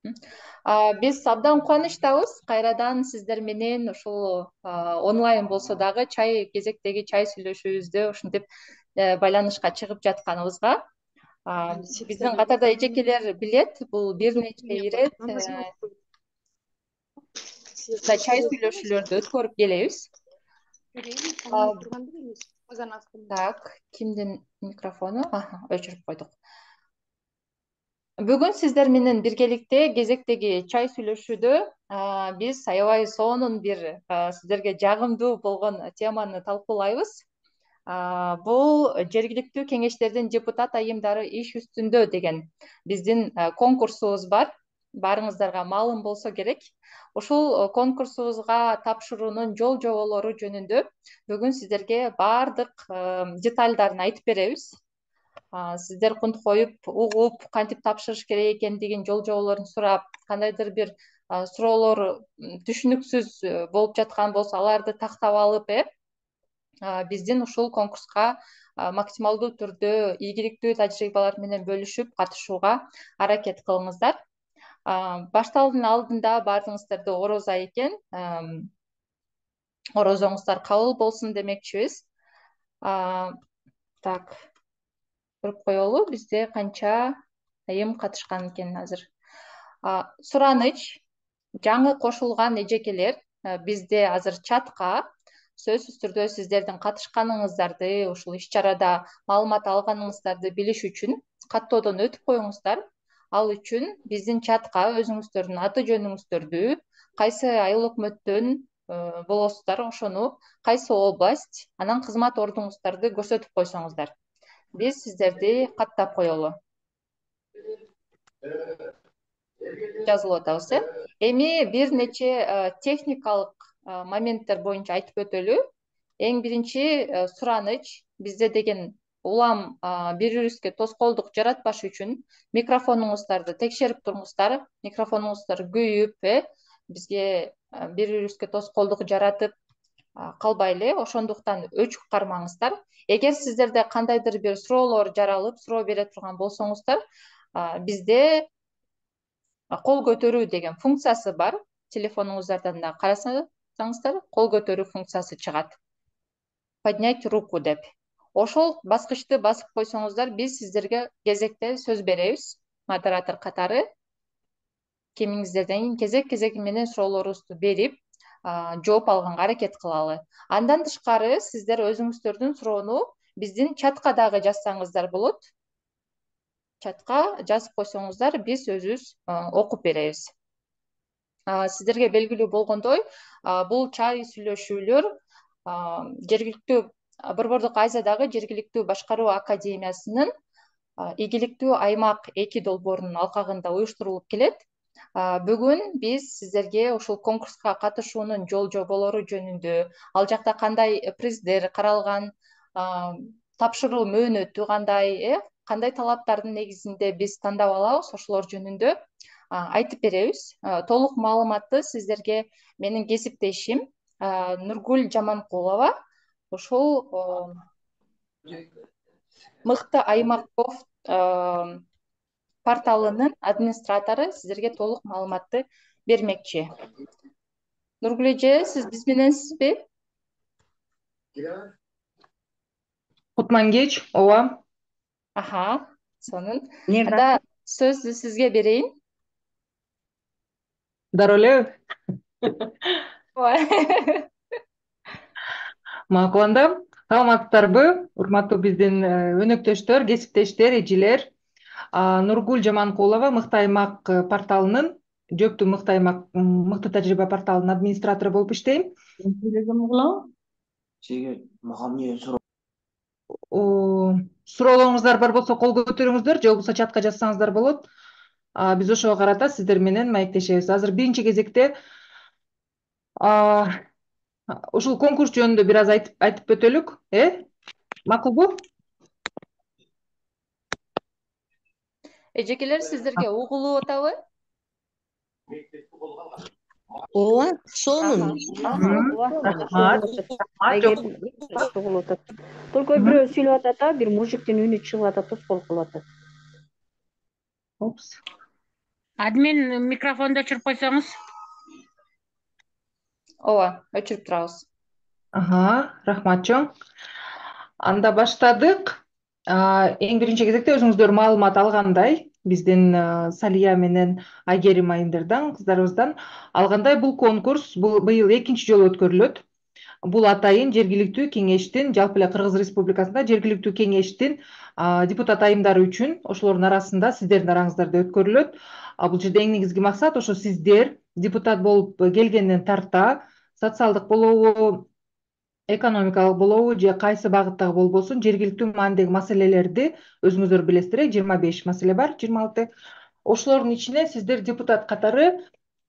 Биз абдан кубанычтабыз. Кайрадан сиздер менен ушул онлайн болсо дагы чай кезектеги чай сүйлөшүүбүздө ушинтип байланышка чыгып жатканыбызга. Биздин катарда эжекелер билет, бул бир нече ирет чай сүйлөшүүлөрдү өткөрүп келебиз. Так, кимдин микрофону? Өчүрүп койдук. Бүгүн сиздер менен биргеликте кезектеги чай сүйлөшүүдө биз аябай сонун бир сиздерге жагымдуу болгон теманы талкуулайбыз. Бул жергиликтүү кеңештердин депутат айымдары иш үстүндө деген биздин конкурсубуз бар. Баарыңыздарга маалым болсо керек. Ушул конкурсубузга тапшыруунун жол жоболору жөнүндө бүгүн сиздерге баардык детальдарын айтып беребиз. Сиздер кунт коюп, угуп, кантип тапшырыш керек экендигин, жол жоболорун сурап, кандайдыр бир суроолор түшүнүксүз болуп жаткан болсо, аларды тактап алып, биздин ушул конкурска максималдуу түрдө ийгиликтүү тажрыйбалар менен бөлүшүп катышууга аракет кылыңыздар. Баштаудун алдында баарыңыздарды орозо экен, орозоңуздар кабыл болсун демекчибиз. Так, көрүп коелу, бизде канча айым катышкан экен азыр. Сураныч, жаңы кошулган эжекелер, бизде азыр чатка сөзсүз түрдө сиздердин катышканыңыздарды, ушул иш чарада маалымат алганыңыздарды билиш үчүн каттоодон өтүп коюңуздар. Ал үчүн биздин чатка өзүңүздөрдүн аты жөнүңүздөрдү, кайсы айыл өкмөттөн болосуздар, ошону, кайсы область, анан кызмат ордуңуздарды көрсөтүп койсоңуздар. Биз сиздерди каттап коелу. Жазылып атабыз, Эми бир нече техникалык моменттер боюнча айтып өтөлү. Эң биринчи сураныч, бизде деген улам бири-бирибизге тоскоолдук жаратпаш үчүн микрофонуңуздарды текшерип туруңуздар. Микрофонуңуздар күйүп, бизге бири-бирибизге тоскоолдук жаратып калбайлы, ошондуктан өчүк кармаңыздар. Эгер сиздерде кандайдыр бир суроолор жаралып, суроо бере турган болсоңуздар, бизде кол көтөрүү деген функциясы бар. Телефонуңуздардан да карасаңыздар, кол көтөрүү функциясы чыгат. Поднять руку деп. Ошол баскычты басып койсоңуздар, биз сиздерге кезекте сөз беребиз. Модератор катары кимиңиздерден кезек менен суроолорубузду берип, жооп алганга аракет кылалы. Андан тышкары сиздер өзүңүздөрдүн суроону биздин чатка дагы жазсаңыздар болот. Чатка жазып койсоңуздар, биз өзүбүз окуп беребиз. Сиздерге белгилүү болгондой, бул чай сүйлөшүүлөр жергиликтүү Борбордук Азиядагы жергиликтүү башкаруу академиясынын ийгиликтүү аймак 2 долбоорунун алкагында уюштурулуп келет. Бүгүн биз сиздерге ушул конкурска катышуунун жол жоболору жөнүндө, ал жакта кандай приздер каралган, тапшыруу мөөнөтү кандай талаптардын негизинде биз тандап алабыз, ошолор жөнүндө айтып беребиз. Толук маалыматты сиздерге менин кесиптешим Нургуль Жаманкулова, ошол мыкты аймаков порталынын администратору сиздерге толук маалыматты бермекчи. Нургуль эже, сиз биз мененсизби? Кутман кеч, ооба. Сонун. Анда сөздү сизге берейин. Дароо элеби? Макул анда. Саламатсыздарбы, урматтуу биздин өнөктөштөр, кесиптештер, эжелер. Нургуль Жаманкулова Мыкты аймак порталынын, Жөптү Мыкты аймак мыкты тажрыйба порталынын администратору болуп иштейм. Суроолоруңуздар бар болсо кол көтөрүңүздөр, же болбосо чатка жазсаңыздар болот. Биз ошого карата сиздер менен маектешебиз. Азыр биринчи кезекте ушул конкурс жөнүндө бир аз айтып өтөлүк, макулбу? Эжекелер, сиздерге угулуп атабы? Ооба, сонун. Только бирөө сүйлөп атат, бир мужиктин үнү чыгып атат, тоскоолдук кылып атат. Админ микрофонду өчүрүп койсоңуз. ооба, өчүрүп турабыз. Рахмат чоң. Анда баштадык. Эң биринчи кезекте өзүңүздөр маалымат алгандай, биздин Салия менен Айгерим айымдардан, кыздарыбыздан алгандай, бул конкурс быйыл экинчи жолу өткөрүлөт. Бул атайын жергиликтүү кеңештин, жалпы эле Кыргыз Республикасында жергиликтүү кеңештин депутат айымдары үчүн, ошолордун арасында сиздердин араңыздарда өткөрүлөт. Бул жерде эң негизги максат ошо сиздер депутат болуп келгенден тарта социалдык болобу, экономикалык болобу же кайсы багыттагы болбосун жергиликтүү маанидеги маселелерди өзүңүздөр билесиздер, 25 маселе бар, 26. Ошолордун ичине сиздер депутат катары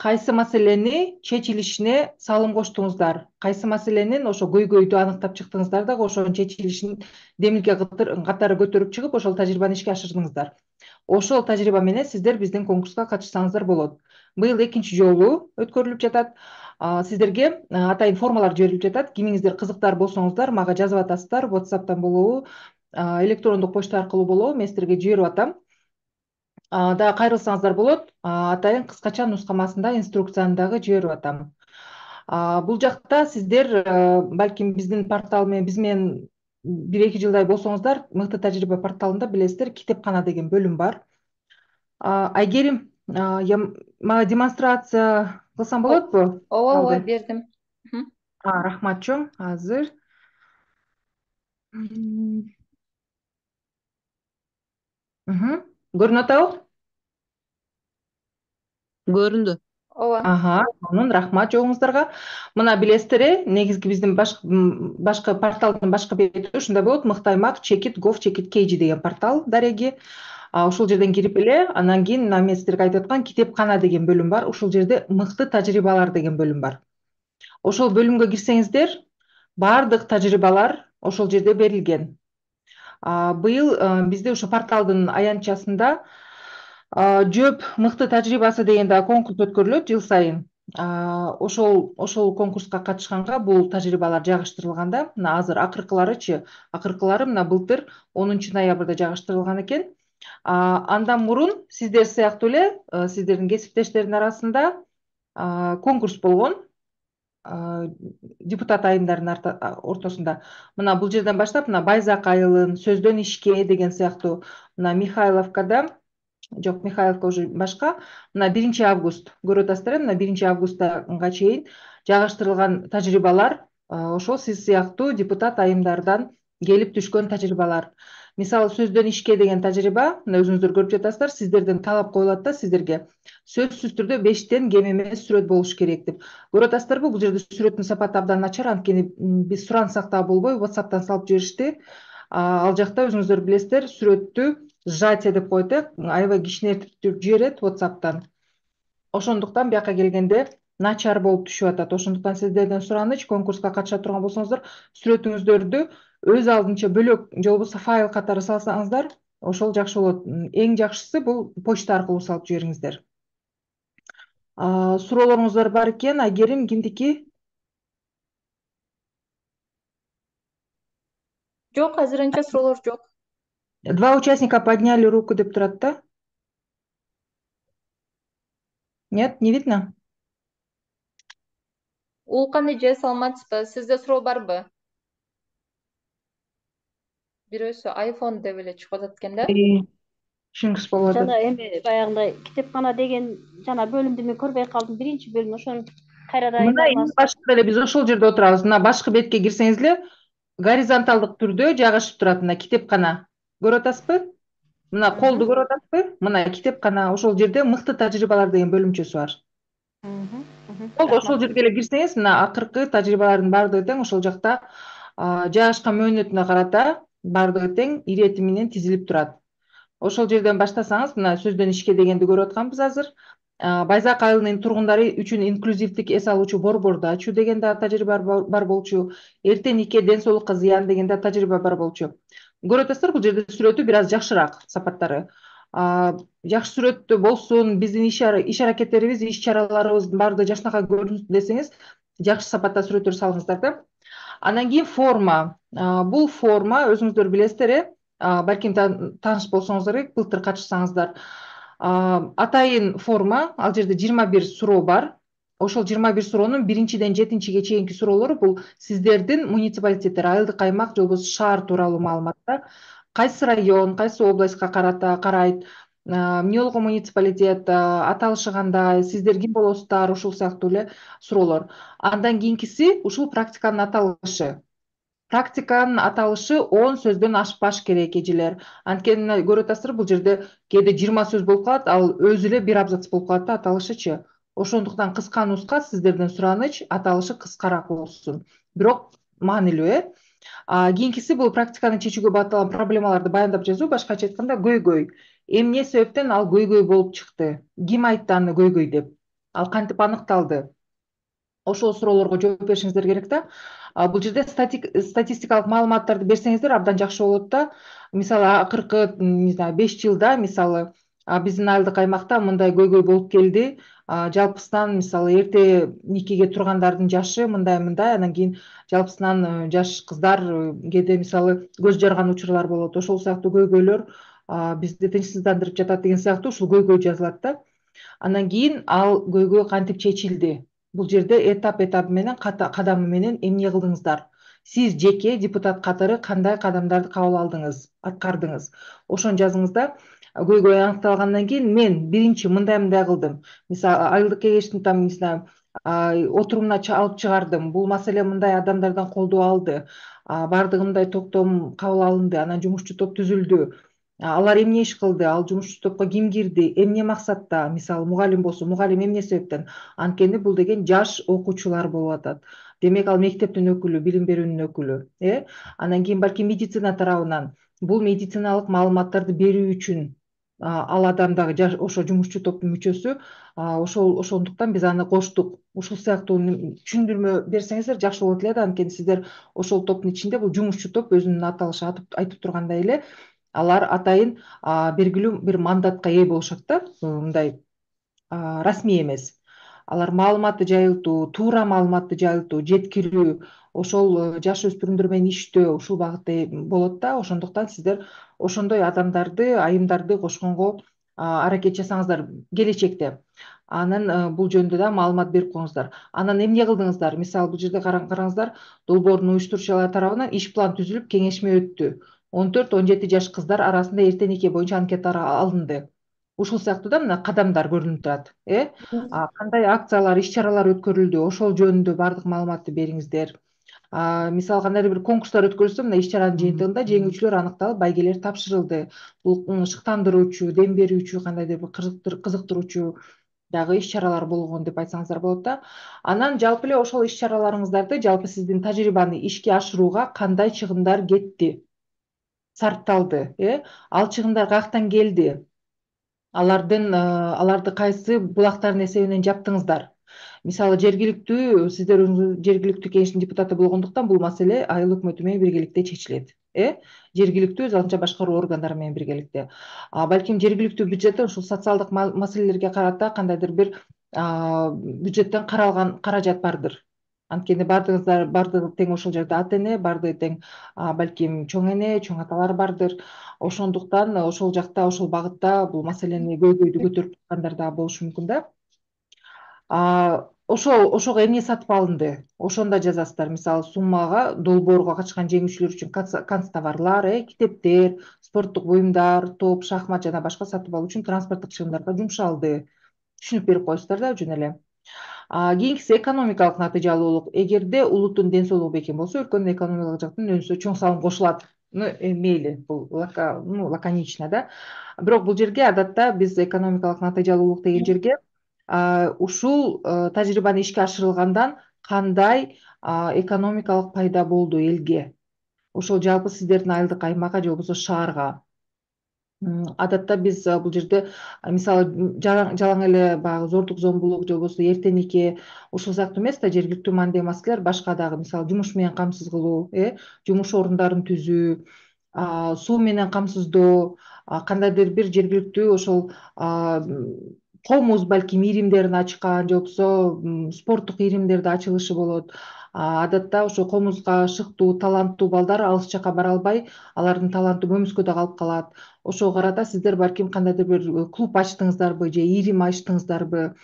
кайсы маселени чечилишине салым коштуңуздар, кайсы маселенин ошо көйгөйдү аныктап чыктыңыздар дагы ошонун чечилишин демилге катары көтөрүп чыгып, ошол тажрыйбаны ишке ашырдыңыздар. Ошол тажрыйба менен сиздер биздин конкурска катышсаңыздар болот. Быйыл экинчи жолу өткөрүлүп жатат. Сиздерге атайын формалар жиберилип жатат. Кимиңиздер кызыктар болсоңуздар, мага жазып атасыздар, WhatsApp'тан болобу, электрондук почта аркылуу болобу, мен сиздерге жиберип атам. Дагы кайрылсаңыздар болот. Атайын кыскача нускамасында инструкцияны дагы жиберип атам. Бул жакта сиздер балким биздин портал менен биз менен 1-2 жылдай болсоңуздар, мыкты тажрыйба порталында билесиздер, китепкана деген бөлүм бар. Айгерим, мага демонстрация кылсаң болотпу? Ооба, бердим. Рахмат чоң, азыр. Көрүнүп атабы? Көрүндү. Ооба. Сонун рахмат жоогуңуздарга. Мына билесиздер, негизги биздин башкы порталдын башкы бети ушундай болот, mıhtaymak.gov.kg деген портал дареги. Ушул жерден кирип эле, анан кийин мына мен сиздерге айтып аткан китепкана деген бөлүм бар. Ушул жерде мыкты тажрыйбалар деген бөлүм бар. Ошол бөлүмгө кирсеңиздер, баардык тажрыйбалар ошол жерде берилген. Быйыл бизде ошо порталдын аянтчасында жөп мыкты тажрыйбасы деген да конкурс өткөрүлөт жыл сайын. Ошол конкурска катышканга бул тажрыйбалар жагыштырылганда, мына азыр акыркылары мына былтыр 10 ноябрда жагыштырылган экен. Андан мурун сиздер сыяктуу эле сиздердин кесиптештердин арасында конкурс болгон. Депутат айымдардын ортосунда. Мына бул жерден баштап, мына Байзак айылын, Сөздөн ишке деген сыяктуу, мына Михайловкада, жок, Михайловка уже башка. Мына 1 август көрүп атасыздар, мына 1 августга чейин жагыштырылган тажрыйбалар, ошол сиз сыяктуу депутат айымдардан келип түшкөн тажрыйбалар. Мисалы, Сөздөн ишке деген тажрыйба, мына өзүңүздөр көрүп жатасыздар, сиздерден талап коюлат да сиздерге. Сөзсүз түрдө 5тен кем эмес сүрөт болуш керек деп. Көрүп атасыздарбы, бул жерде сүрөттүн сапаты абдан начар, анткени биз сурансак да болбой, WhatsApp'тан салып жиберишти. Ал жакта өзүңүздөр билесиздер, сүрөттү сжатие деп коет, аябай кичинертип жиберет WhatsApp'тан. Ошондуктан бияка келгенде начар болуп түшүп атат. Ошондуктан сиздерден сураныч, конкурска катыша турган болсоңуздар, сүрөтүңүздөрдү өз алдынча бөлөк же болбосо файл катары салсаңыздар, ошол жакшы болот. Эң жакшысы бул почта аркылуу салып жибериңиздер. Суроолоруңуздар бар экен, Айгерим, кимдики? Жок, азырынча суроолор жок. 2 участника подняли руку деп турат да. Нет, не видно? Улкан эже, саламатсызбы? Сизде суроо барбы? Бирөөсү iPhone деп эле чыгып атат экен да. Түшүнгүс болуп атат. Жана эми баягындай китепкана деген жана бөлүмдү мен көрбөй калдым. Биринчи бөлүм ошону кайрадан Мына эми башында эле биз ошол жерде отурабыз. Мына башкы бетке кирсеңиз эле горизонталдык түрдө жайгашып турат, мына китепкана. Көрүп атасызбы? Мына колду көрүп атасызбы? Мына китепкана, ошол жерде мыкты тажрыйбалар деген бөлүмчөсү бар. Болду, ошол жерге эле кирсеңиз, мына акыркы тажрыйбалардын баардыгы тең ошол жакта жайгашкан мөөнөтүнө карата баардыгы тең ирети менен тизилип турат. Ошол жерден баштасаңыз, мына Сөздөн ишке дегенди көрүп атканбыз азыр. Байзак айылынын тургундары үчүн инклюзивдик эс алуучу борборду ачуу деген да тажрыйба бар болчу. Эртең нике ден соолукка зыян деген да тажрыйба бар болчу. Көрүп атасыздар, бул жерде сүрөтү бир аз жакшыраак сапаттары. Жакшы сүрөттүү болсун, биздин иш аракеттерибиз, иш чараларыбыздын баардыгы жакшынакай көрүнсүн десеңиз, жакшы сапатта сүрөттөр салыңыздар да. Андан кийин форма. Бул форма өзүңүздөр билесиздер, балким тааныш болсоңуздар керек, былтыр катышсаңыздар. Атайын форма, ал жерде 21 суроо бар. Ошол 21 суроонун 1-ден 7-ге чейинки суроолору бул сиздердин муниципалитеттер, айылдык аймак же болбосо шаар тууралуу маалыматтар. Кайсы район, кайсы областка карайт, эмне муниципалитет, аталышы кандай, сиздер ким болосуздар, ушул сыяктуу эле суроолор. Андан кийинкиси ушул практиканын аталышы. Практиканын аталышы 10 сөздөн ашпаш керек эжелер. Анткени көрүп атасыздар, бул жерде кээде 20 сөз болуп калат, ал өзү эле бир абзац болуп калат да аталышычы. Ошондуктан кыска нуска сиздерден сураныч, аталышы кыскараак болсун. Бирок маанилүү, кийинкиси бул практиканы чечүүгө багытталган проблемаларды баяндап жазуу, башкача айтканда көйгөй. Эмне себептен ал көйгөй болуп чыкты? Ким айтты аны көйгөй деп? Ал кантип аныкталды? Ошол суроолорго жооп беришиңиздер керек да. Бул жерде статистикалык маалыматтарды берсеңиздер абдан жакшы болот да. Мисалы акыркы, не знаю, 5 жылда мисалы биздин айылдык аймакта мындай көйгөй болуп келди. Жалпысынан мисалы эрте никеге тургандардын жашы мындай, анан кийин жалпысынан жаш кыздар кээде мисалы көз жарган учурлар болот. Ошол сыяктуу көйгөйлөр бизди тынчсыздандырып жатат деген сыяктуу ушул көйгөй жазылат да. Анан кийин ал көйгөй кантип чечилди? Бул жерде этап менен кадамы менен эмне кылдыңыздар? Сиз жеке депутат катары кандай кадамдарды кабыл алдыңыз, аткардыңыз? Ошону жазыңыз да. Көйгөй аныкталгандан кийин мен биринчи мындай кылдым. Мисалы айылдык кеңештин там, не знаю, отурумуна алып чыгардым. Бул маселе мындай адамдардан колдоо алды. Бардыгы мындай токтом кабыл алынды. Анан жумушчу топ түзүлдү. Алар эмне иш кылды? Ал жумушчу топко ким кирди? Эмне максатта? Мисалы мугалим болсо, мугалим эмне себептен? Анткени бул деген жаш окуучулар болуп атат. Демек ал мектептин өкүлү, билим берүүнүн өкүлү. Анан кийин балким медицина тарабынан бул медициналык маалыматтарды берүү үчүн ал адам дагы ошо жумушчу топтун мүчөсү. Ошондуктан биз аны коштук. Ушул сыяктуу түшүндүрмө берсеңиздер жакшы болот эле да. Анткени сиздер ошол топтун ичинде бул жумушчу топ өзүнүн аталышы айтып тургандай эле алар атайын белгилүү бир мандатка ээ болушат да. Мындай расмий эмес. Алар маалыматты жайылтуу, туура маалыматты жайылтуу, жеткирүү, ошол жаш өспүрүмдөр менен иштөө ушул багытта болот да. Ошондуктан сиздер ошондой адамдарды, айымдарды кошконго аракет жасаңыздар келечекте. Анан бул жөнүндө да маалымат берип коюңуздар. Анан эмне кылдыңыздар? Мисалы бул жерде караңыздар, долбоордун уюштуруучулары тарабынан иш план түзүлүп, кеңешме өттү. 14-17 жаш кыздар арасында эрте нике боюнча анкета алынды. Ушул сыяктуу да мына кадамдар көрүнүп турат. Кандай акциялар, иш-чаралар өткөрүлдү? Ошол жөнүндө бардык маалыматты бериңиздер. Мисалы кандайдыр бир конкурстар өткөрүлсө, мына иш-чаранын жыйынтыгында жеңүүчүлөр аныкталып, байгелер тапшырылды. Бул шыктандыруучу, дем берүүчү, кандайдыр бир кызыктыруучу дагы иш-чаралар болгон деп айтсаңыздар болот да. Анан жалпы эле ошол иш-чараларыңыздарды, жалпы сиздин тажрыйбаны ишке ашырууга кандай чыгымдар кетти? Сарпталды, ал чыгымдар каяктан келди? Аларды кайсы булактардын эсебинен жаптыңыздар? Мисалы жергиликтүү, сиздер жергиликтүү кеңештин депутаты болгондуктан бул маселе айыл өкмөтү менен биргеликте чечилет. Жергиликтүү өз алдынча башкаруу органдары менен биргеликте. Балким жергиликтүү бюджеттен ушул социалдык маселелерге карата кандайдыр бир бюджеттен каралган каражат бардыр. Анткени бардыгы тең ошол жерде ата эне, бардыгы тең балким чоң эне, чоң аталар бардыр. Ошондуктан ошол жакта, ошол багытта бул маселени көйгөйдү көтөрүп чыккандар да болушу мүмкүн да. Ошого эмне сатып алынды? Ошондо жазасыздар. Мисалы суммага долбоорго катышкан жеңүүчүлөр үчүн канцтоварлар, китептер, спорттук буюмдар, топ, шахмат жана башка сатып алуу үчүн транспорттук чыгымдарга жумшалды. Түшүнүп берип коесуздар да жөн эле. Кийинкиси экономикалык натыйжалуулук. Эгерде улуттун ден соолугу бекем болсо, өлкөнүн экономикалык жактан өнүсө чоң салым кошулат. Мейли, бул лаконично да. Бирок бул жерге адатта биз экономикалык натыйжалуулук деген жерге ушул тажрыйбаны ишке ашырылгандан кандай экономикалык пайда болду элге? Ошол жалпы сиздердин айылдык аймакка же болбосо шаарга. Адатта биз бул жерде мисалы жалаң эле баягы зордук зомбулук же болбосо эрте нике ушул сыяктуу эмес да, жергиликтүү маанидеги маселелер башка дагы, мисалы жумуш менен камсыз кылуу, жумуш орундарын түзүү, суу менен камсыздоо, кандайдыр бир жергиликтүү ошол комуз балким иримдерин ачкан же болбосо спорттук иримдерди ачылышы болот. Адатта ошо комузга шыктуу, таланттуу балдар алыс жакка бара албай, алардын таланту көмүскөдө калып калат. ошого карата сиздер балким кандайдыр бир клуб ачтыңыздарбы же ирим ачтыңыздарбы,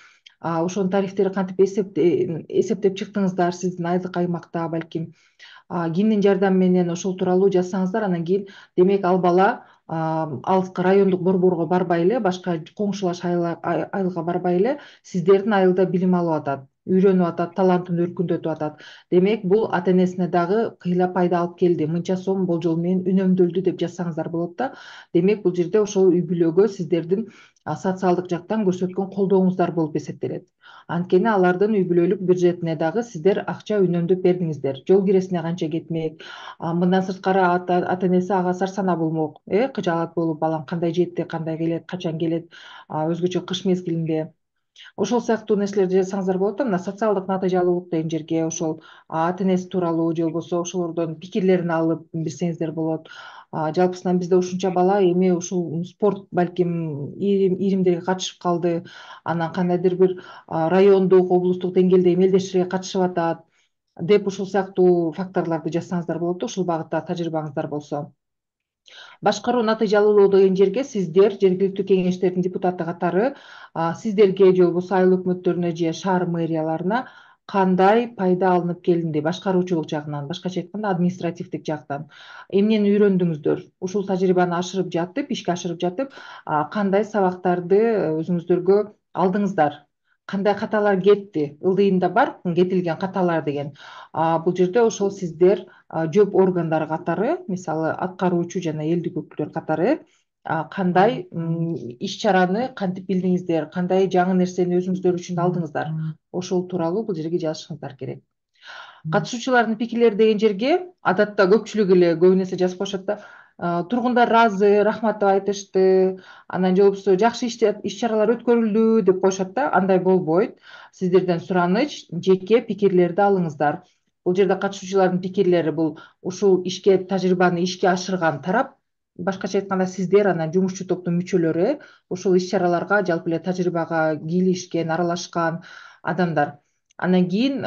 ошонун тарифтерин кантип эсептеп чыктыңыздар сиздин айлык аймакта балким кимдин жардамы менен ошол тууралуу жазсаңыздар, анан кийин демек ал бала алыскы райондук борборго барбай эле, башка коңшулаш айылга барбай эле сиздердин айылда билим алып атат, үйрөнүп атат, талантын өркүндөтүп атат. Демек бул ата энесине дагы кыйла пайда алып келди, мынча сом болжол менен үнөмдөлдү деп жазсаңыздар болот да. Демек бул жерде ошол үй бүлөгө сиздердин социалдык жактан көрсөткөн колдооңуздар болуп эсептелет. Анткени алардын үй бүлөлүк бюджетине дагы сиздер акча үнөмдөп бердиңиздер. Жол киресине канча кетмек, мындан сырткары ата энеси ага сарсанаа болмок, кыжаалат болуп, балам кандай жетти, кандай келет, качан келет, өзгөчө кыш мезгилинде. Ошол сыяктуу нерселерди жазсаңыздар болот да. Мына социалдык натыйжалуулук деген жерге ошол ата энеси тууралуу же болбосо ошолордон пикирлерин алып берсеңиздер болот. Жалпысынан бизде ушунча бала эми ушул спорт балким иримдерге катышып калды, анан кандайдыр бир райондук, облустук деңгээлде эмелдештерге катышып атат деп ушул сыяктуу факторлорду жазсаңыздар болот да, ушул багытта тажрыйбаңыздар болсо. Башкаруу натыйжалуулугу деген жерге сиздер жергиликтүү кеңештердин депутаты катары сиздерге же болбосо айыл өкмөттөрүнө же шаар мэрияларына кандай пайда алынып келинди башкаруучулук жагынан, башкача айтканда административдик жактан эмнени үйрөндүңүздөр, ушул тажрыйбаны ашырып жатып, ишке ашырып жатып кандай сабактарды өзүңүздөргө алдыңыздар, кандай каталар кетти, ылдыйында бар кетилген каталар деген. Бул жерде ошол сиздер жооп органдары катары, мисалы аткаруучу жана элдик өкүлдөр катары кандай иш чараны кантип билдиңиздер, кандай жаңы нерсени өзүңүздөр үчүн алдыңыздар, ошол тууралуу бул жерге жазышыңыздар керек. Катышуучулардын пикирлери деген жерге адатта көпчүлүк эле көбүн эсе жазып коюшат да, тургундар ыраазы, рахмат деп айтышты, анан же болбосо жакшы иш чаралар өткөрүлдү деп коюшат да. Андай болбойт. Сиздерден сураныч жеке пикирлерди алыңыздар. Бул жерде катышуучулардын пикирлери бул ушул ишке тажрыйбаны ишке ашырган тарап, башкача айтканда сиздер анан жумушчу топтун мүчөлөрү, ушул иш чараларга жалпы эле тажрыйбага кийлишкен, аралашкан адамдар. Анан кийин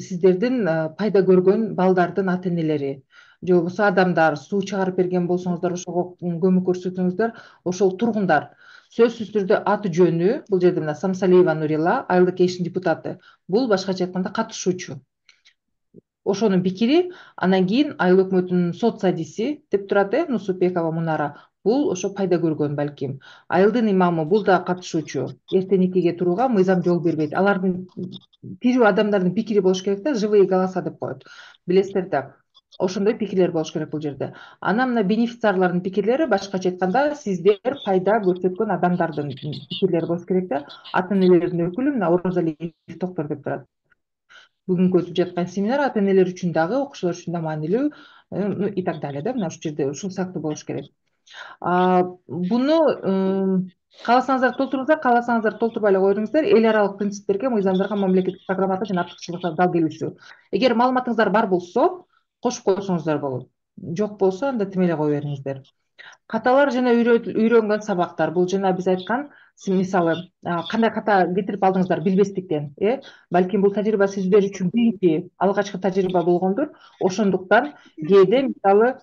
сиздердин пайда көргөн балдардын ата энелери же болбосо адамдар, суу чыгарып берген болсоңуздар, ошого көмөк көрсөтсөңүздөр, ошол тургундар. Сөзсүз түрдө аты жөнү, бул жерде мына Самсалиева Нурила, айылдык кеңештин депутаты. Бул башкача айтканда катышуучу. Ошонун пикири, анан кийин айыл өкмөтүнүн сот садиси деп турат, Нусупекова Мунара. Бул ошо пайда көргөн балким. Айылдын имамы, бул да катышуучу. Эртеникиге турууга мыйзам жол бербейт. Алардын тирүү адамдардын пикири болуш керек да, живые голоса деп коет. Билесиздер да. Ошондой пикирлер болуш керек бул жерде. Анан мына бенефициарлардын пикирлери, башкача айтканда, сиздер пайда көрсөткөн адамдардын пикирлери болуш керек да. Ата энелердин өкүлү мына Оразалиев Токтор деп турат. Бүгүнкү өтүп жаткан семинар ата энелер үчүн дагы, окуучулар үчүн да маанилүү и так далее да. Мына ушул жерде ушул сыяктуу болуш керек. Буну кааласаңыздар толтуруңуздар, кааласаңыздар толтурбай эле коюңуздар. Эл аралык принциптерге, мыйзамдарга, мамлекеттик программага жана артыкчылыкка дал келүүсү. Эгер маалыматыңыздар бар болсо, кошуп койсоңуздар болот. Жок болсо, анда тим эле кое бериңиздер. Каталар жана үйрөнгөн сабактар. Бул жана биз айткан, мисалы, кандай ката кетирип алдыңыздар билбестиктен, балким бул тажрыйба сиздер үчүн биринчи, алгачкы тажрыйба болгондур. Ошондуктан кээде мисалы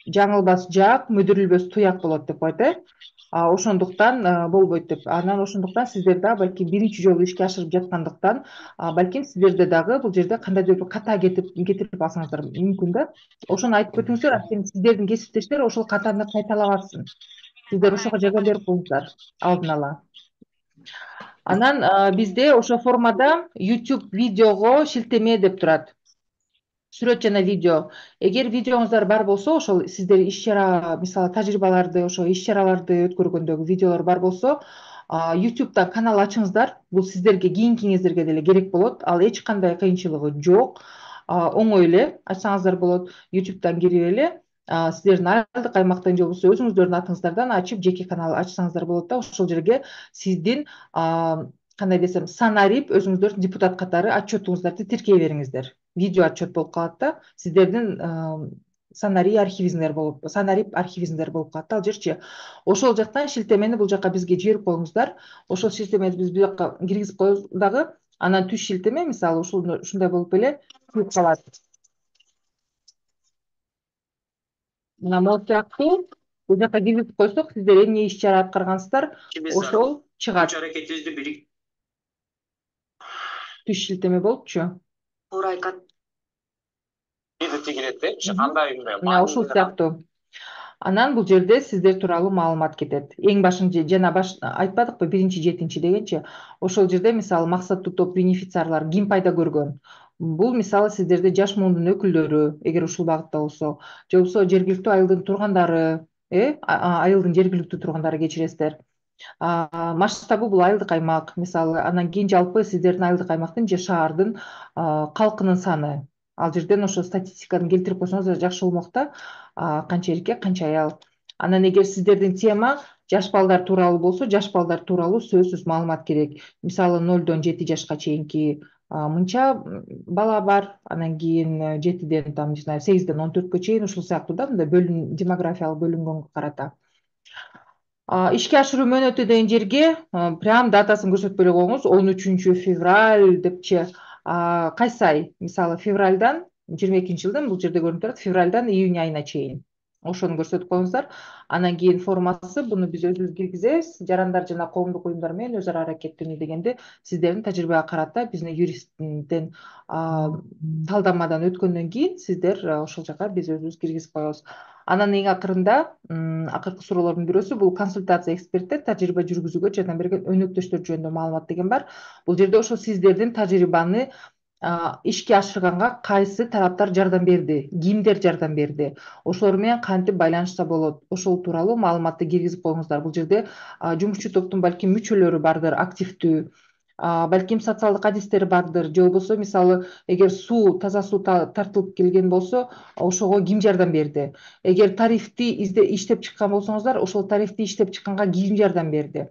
жаңылбас жаак, мүдүрүлбөс туяк болот деп коет, ошондуктан болбойт деп. Анан ошондуктан сиздер да балким биринчи жолу ишке ашырып жаткандыктан, балким сиздерде дагы бул жерде кандайдыр бир ката кетирип алсаңыздар мүмкүн да. Ошону айтып өтүңүздөр, анткени сиздердин кесиптештер ошол катаны кайталабасын. Сиздер ошого жардам берип коюңуздар алдын ала. Анан бизде ошо формада YouTube видеого шилтеме деп турат. Сүрөт жана видео. Эгер видеоңуздар бар болсо, ошол сиздер иш чара, мисалы тажрыйбаларды, ошо иш чараларды өткөргөндөгү видеолор бар болсо, YouTube'дан канал ачыңыздар. Бул сиздерге кийинки кеңездерге деле керек болот. Ал эч кандай кыйынчылыгы жок. Оңой эле ачсаңыздар болот. YouTube'дан кирип эле сиздердин айылдык аймактын же болбосо өзүңүздөрдүн атыңыздардан ачып жеке канал ачсаңыздар болот да. Ошол жерге сиздин кандай десем, санарип өзүңүздөрдүн депутат катары отчетуңуздарды тиркей бериңиздер. Видео отчет болуп калат да. Сиздердин санарип архивиңиздер болуп калат да ал жерчи. Ошол жактан шилтемени бул жака бизге жиберип коюңуздар. Ошол шилтемени биз бул жака киргизип коебуз дагы. Анан түз шилтеме, мисалы ушундай болуп эле чыгып калат. Мына могу сыяктуу бул жака киргизип койсок, сиздер эмне иш чара аткаргансыздар, ошол чыгат. Güç hareketinizi Түш шилтеме болупчу. Мына ушул сыяктуу. Анан бул жерде сиздер тууралуу маалымат кетет. Эң башын жана айтпадыкпы, 1-7 дегенчи. Ошол жерде мисалы максаттуу топ бенефициарлар ким пайда көргөн. Бул мисалы сиздерде жаш муундун өкүлдөрү, эгер ушул багытта болсо, же болбосо жергиликтүү айылдын тургандары, айылдын жергиликтүү тургандары кечиресиздер. Масштабы бул айылдык аймак, мисалы, анан кийин жалпы сиздердин айылдык аймактын же шаардын калкынын саны. Ал жерден ошо статистиканы келтирип койсоңуз жакшы болмок да, канча эркек, канча аял. Анан эгер сиздердин тема жаш балдар тууралуу болсо, жаш балдар тууралуу сөзсүз маалымат керек. Мисалы 0-7 жашка чейинки мынча бала бар, анан кийин 7ден там, не знаю, 8ден 14кө чейин, ушул сыяктуу да, мындай демографиялык бөлүнгөнгө карата. Ишке ашыруу мөөнөтү деген жерге прям датасын көрсөтпөй эле коюңуз. 13 февраль депчи. Кайсы ай? Мисалы, февральдан 22-жылдын бул жерде көрүнүп турат, февральдан июнь айына чейин. Ошону көрсөтүп коюңуздар. Анан кийин формасы, буну биз өзүбүз киргизебиз. Жарандар жана коомдук уюмдар менен өз ара аракеттенүү дегенди сиздердин тажрыйбага карата биздин юристтен талдамадан өткөндөн кийин сиздер ошол жака биз өзүбүз киргизип коебуз. Анан эң акырында, акыркы суроолордун бирөөсү бул консультация эксперттер тажрыйба жүргүзүүгө жардам берген өнөктөштөр жөнүндө маалымат деген бар. Бул жерде ошо сиздердин тажрыйбаны ишке ашырганга кайсы тараптар жардам берди, кимдер жардам берди, ошолор менен кантип байланышса болот, ошол тууралуу маалыматты киргизип коюңуздар. Бул жерде жумушчу топтун балким мүчөлөрү бардыр, активдүү, балким социалдык адистер бардыр, же болбосо мисалы эгер таза суу тартылып келген болсо, ошого ким жардам берди. Эгер тарифти иштеп чыккан болсоңуздар, ошол тарифти иштеп чыкканга ким жардам берди.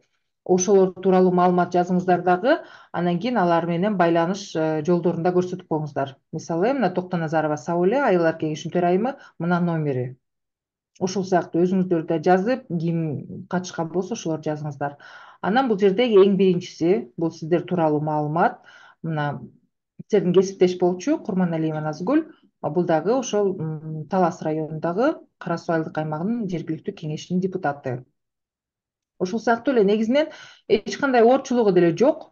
Ошолор тууралуу маалымат жазыңыздар дагы, анан кийин алар менен байланыш жолдорун да көрсөтүп коюңуздар. Мисалы, мына Токтоназарова Сауле, айылдар кеңешинин төрайымы, мына номери. Ошол сыяктуу өзүңүздөр да жазып, ким катышкан болсо ошолор жазыңыздар. Анан бул жердеги эң биринчиси, бул сиздер тууралуу маалымат. Мына сиздердин кесиптеш болчу Курманалиева Назгүл, бул дагы ошол Талас районундагы Кара Суу айылдык аймагынын жергиликтүү кеңешинин депутаты. Ошол сыяктуу эле негизинен эч кандай оорчулугу деле жок.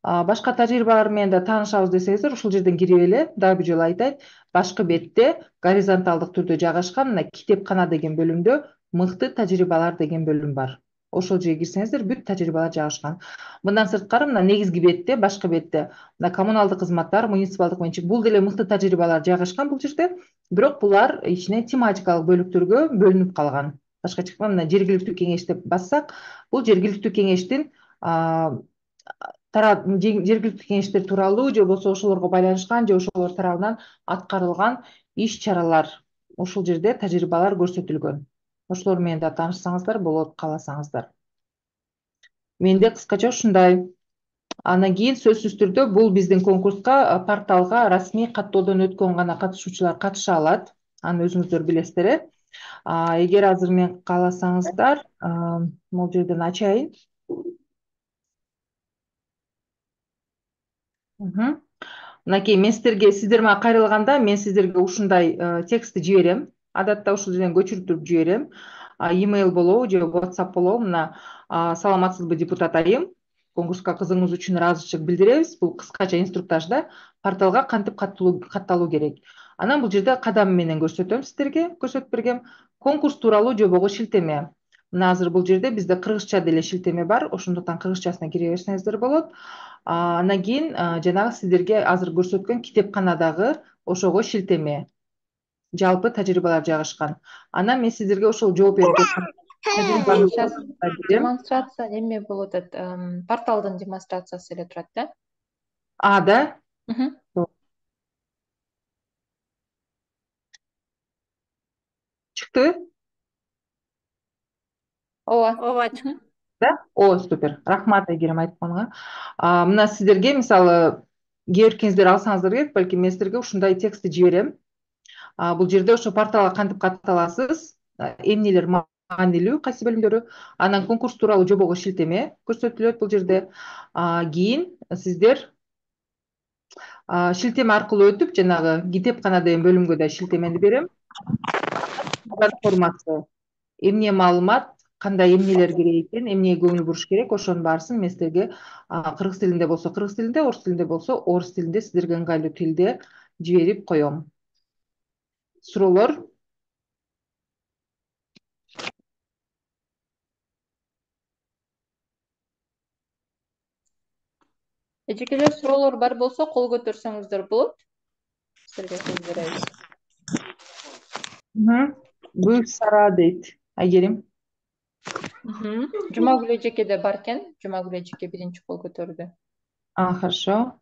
Башка тажрыйбалар менен да таанышабыз десеңиздер, ушул жерден кирип эле, дагы бир жолу айтайын, башкы бетте горизонталдык түрдө жайгашкан мына китепкана деген бөлүмдө мыкты тажрыйбалар деген бөлүм бар. Ошол жерге кирсеңиздер, бүт тажрыйбалар жайгашкан. Мындан сырткары мына негизги бетте, башкы бетте мына коммуналдык кызматтар, муниципалдык менчик, бул деле мыкты тажрыйбалар жайгашкан бул жерде. Бирок булар ичинен тематикалык бөлүктөргө бөлүнүп калган. Башкача айтканда, мына жергиликтүү кеңеш деп бассак, бул жергиликтүү кеңештин жергиликтүү кеңештер тууралуу, же болбосо ошолорго байланышкан, же ошолор тарабынан аткарылган иш чаралар, ушул жерде тажрыйбалар көрсөтүлгөн. Ошолор менен да таанышсаңыздар болот, кааласаңыздар. Менде кыскача ушундай. Анан кийин сөзсүз түрдө бул биздин конкурска, порталга расмий каттоодон өткөн гана катышуучулар катыша алат. Аны өзүңүздөр билесиздер. Эгер азыр мен кааласаңыздар, могул жерден ачайын. Мынакей мен сиздер мага кайрылганда мен сиздерге ушундай текстти жиберем. Адатта ушул жерден көчүрүп туруп жиберем. Email болобу же WhatsApp болобу. Мына саламатсызбы депутат айым. Конкурска кызыгыңыз үчүн ыраазычылык билдиребиз. Бул кыскача инструктаж да. Порталга кантип катталуу керек. Анан бул жерде кадам менен көрсөтөм сиздерге, көрсөтүп бергем. Конкурс тууралуу жобого шилтеме. Мына азыр бул жерде бизде кыргызча деле шилтеме бар. Ошондуктан кыргызчасына кире берсеңиздер болот. Анан кийин жанагы сиздерге азыр көрсөткөн китепканадагы ошого шилтеме. Жалпы тажрыйбалар жайгашкан. Анан мен сиздерге ошол жооп берүүгө демонстрация эме болуп атат, порталдын демонстрациясы эле турат да. Да? Чыкты? Ооба. Да? Супер. Рахмат Айгерим айтканыңа. Мына сиздерге мисалы кээркиңиздер алсаңыздар керек, балки мен сиздерге ушундай текстти жиберем. Бул жерде ошо порталга кантип катталасыз, эмнелер маанилүү, кайсы бөлүмдөрү, анан конкурс тууралуу жобого шилтеме көрсөтүлөт бул жерде. Кийин сиздер шилтеме аркылуу өтүп, жанагы китепкана деген бөлүмгө да шилтемени берем. Формасы. эмне маалымат, кандай эмнелер керек экен, эмнеге көңүл буруш керек, ошонун баарысын мен силерге кыргыз тилинде болсо кыргыз тилинде, орус тилинде болсо орус тилинде сиздерге ыңгайлуу тилде жиберип коем. Суроолор? Эжекелер суроолор бар болсо кол көтөрсөңүздөр болот. Силерге сөз беребиз. Бүйсара дейт Айгерим. Жумагүл эжеке де бар экен. Жумагүл эжеке биринчи кол көтөрдү. Хорошо.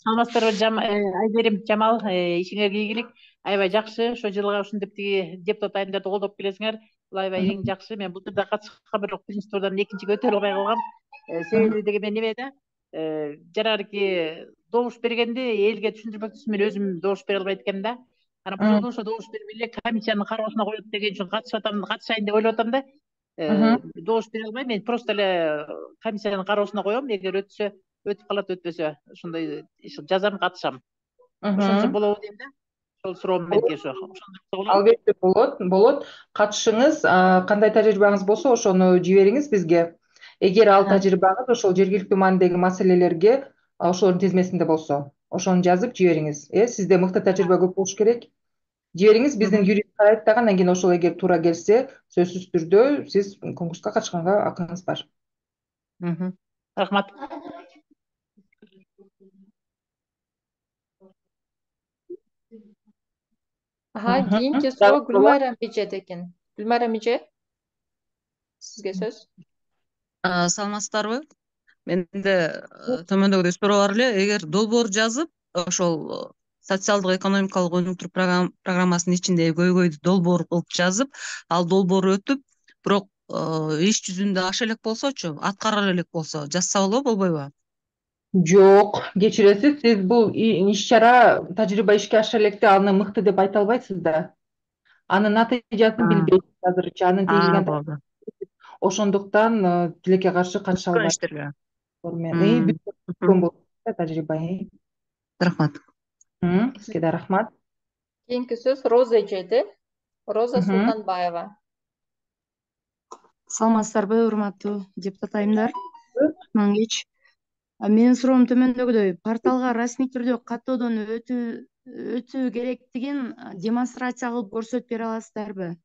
Саламатсыздарбы Айгерим, Жамал, ишиңерге ийгилик. Аябай жакшы, ошо жылга ушинтип тиги депутат айымдарды колдоп келесиңер. Бул аябай эң жакшы. Мен бул турда катышканга бирок биринчи турдан экинчиге өтө албай калгам. Себеби деген мен немеде? Жанагы добуш бергенде элге түшүндүрмөкчүсүн, мен өзүм добуш бере албайт экенмин да. Анан бул жолу ошо добуш бербей эле комиссиянын кароосуна коет деген үчүн катышайын деп ойлоп атам да. Добуш бере албайм, мен просто эле комиссиянын кароосуна коем. Эгер өтсө өтүп калат, өтпөсө ошондой жазам, катышам. Ошончо болобу дейм да. Ошол суроом меники ошо. Албетте болот. Катышыңыз, кандай тажрыйбаңыз болсо ошону жибериңиз бизге. Эгер ал тажрыйбаңыз ошол жергиликтүү маанидеги маселелерге ошолордун тизмесинде болсо, ошону жазып жибериңиз. Сизде мыкты тажрыйба көп болуш керек. Жибериңиз, биздин юрист карайт дагы, андан кийин ошол эгер туура келсе, сөзсүз түрдө сиз конкурска катышканга акыңыз бар. Рахмат. Кийинки суроо Гүлмайра Мижеде экен. Гүлмайра Миже, сизге сөз. Саламатсыздарбы? Менде төмөндөгүдөй суроо бар эле. Эгер долбоор жазып, ошол социалдык экономикалык өнүктүрүү программасынын ичиндеги көйгөйдү долбоор кылып жазып, ал долбоор өтүп, бирок иш жүзүндө аша элек болсочу, аткара элек болсо, жазса болобу, болбойбу? Жок, кечиресиз, сиз бул иш-чара тажрыйба ишке аша электе аны мыкты деп айта албайсыз да. Анын натыйжасын билбейсиз азырынча, анын тийгизген болду. Ошондуктан тилекке каршы катыша албайм. Тажрыйба. Рахмат. Сизге да рахмат. Кийинки сөз Роза эжеде. Роза Султанбаева. Саламатсыздарбы, урматтуу депутат айымдар. Кеч. Менин суроом төмөндөгүдөй. Порталга расмий түрдө каттоодон өтүү керектигин демонстрация кылып көрсөтүп бере аласыздарбы?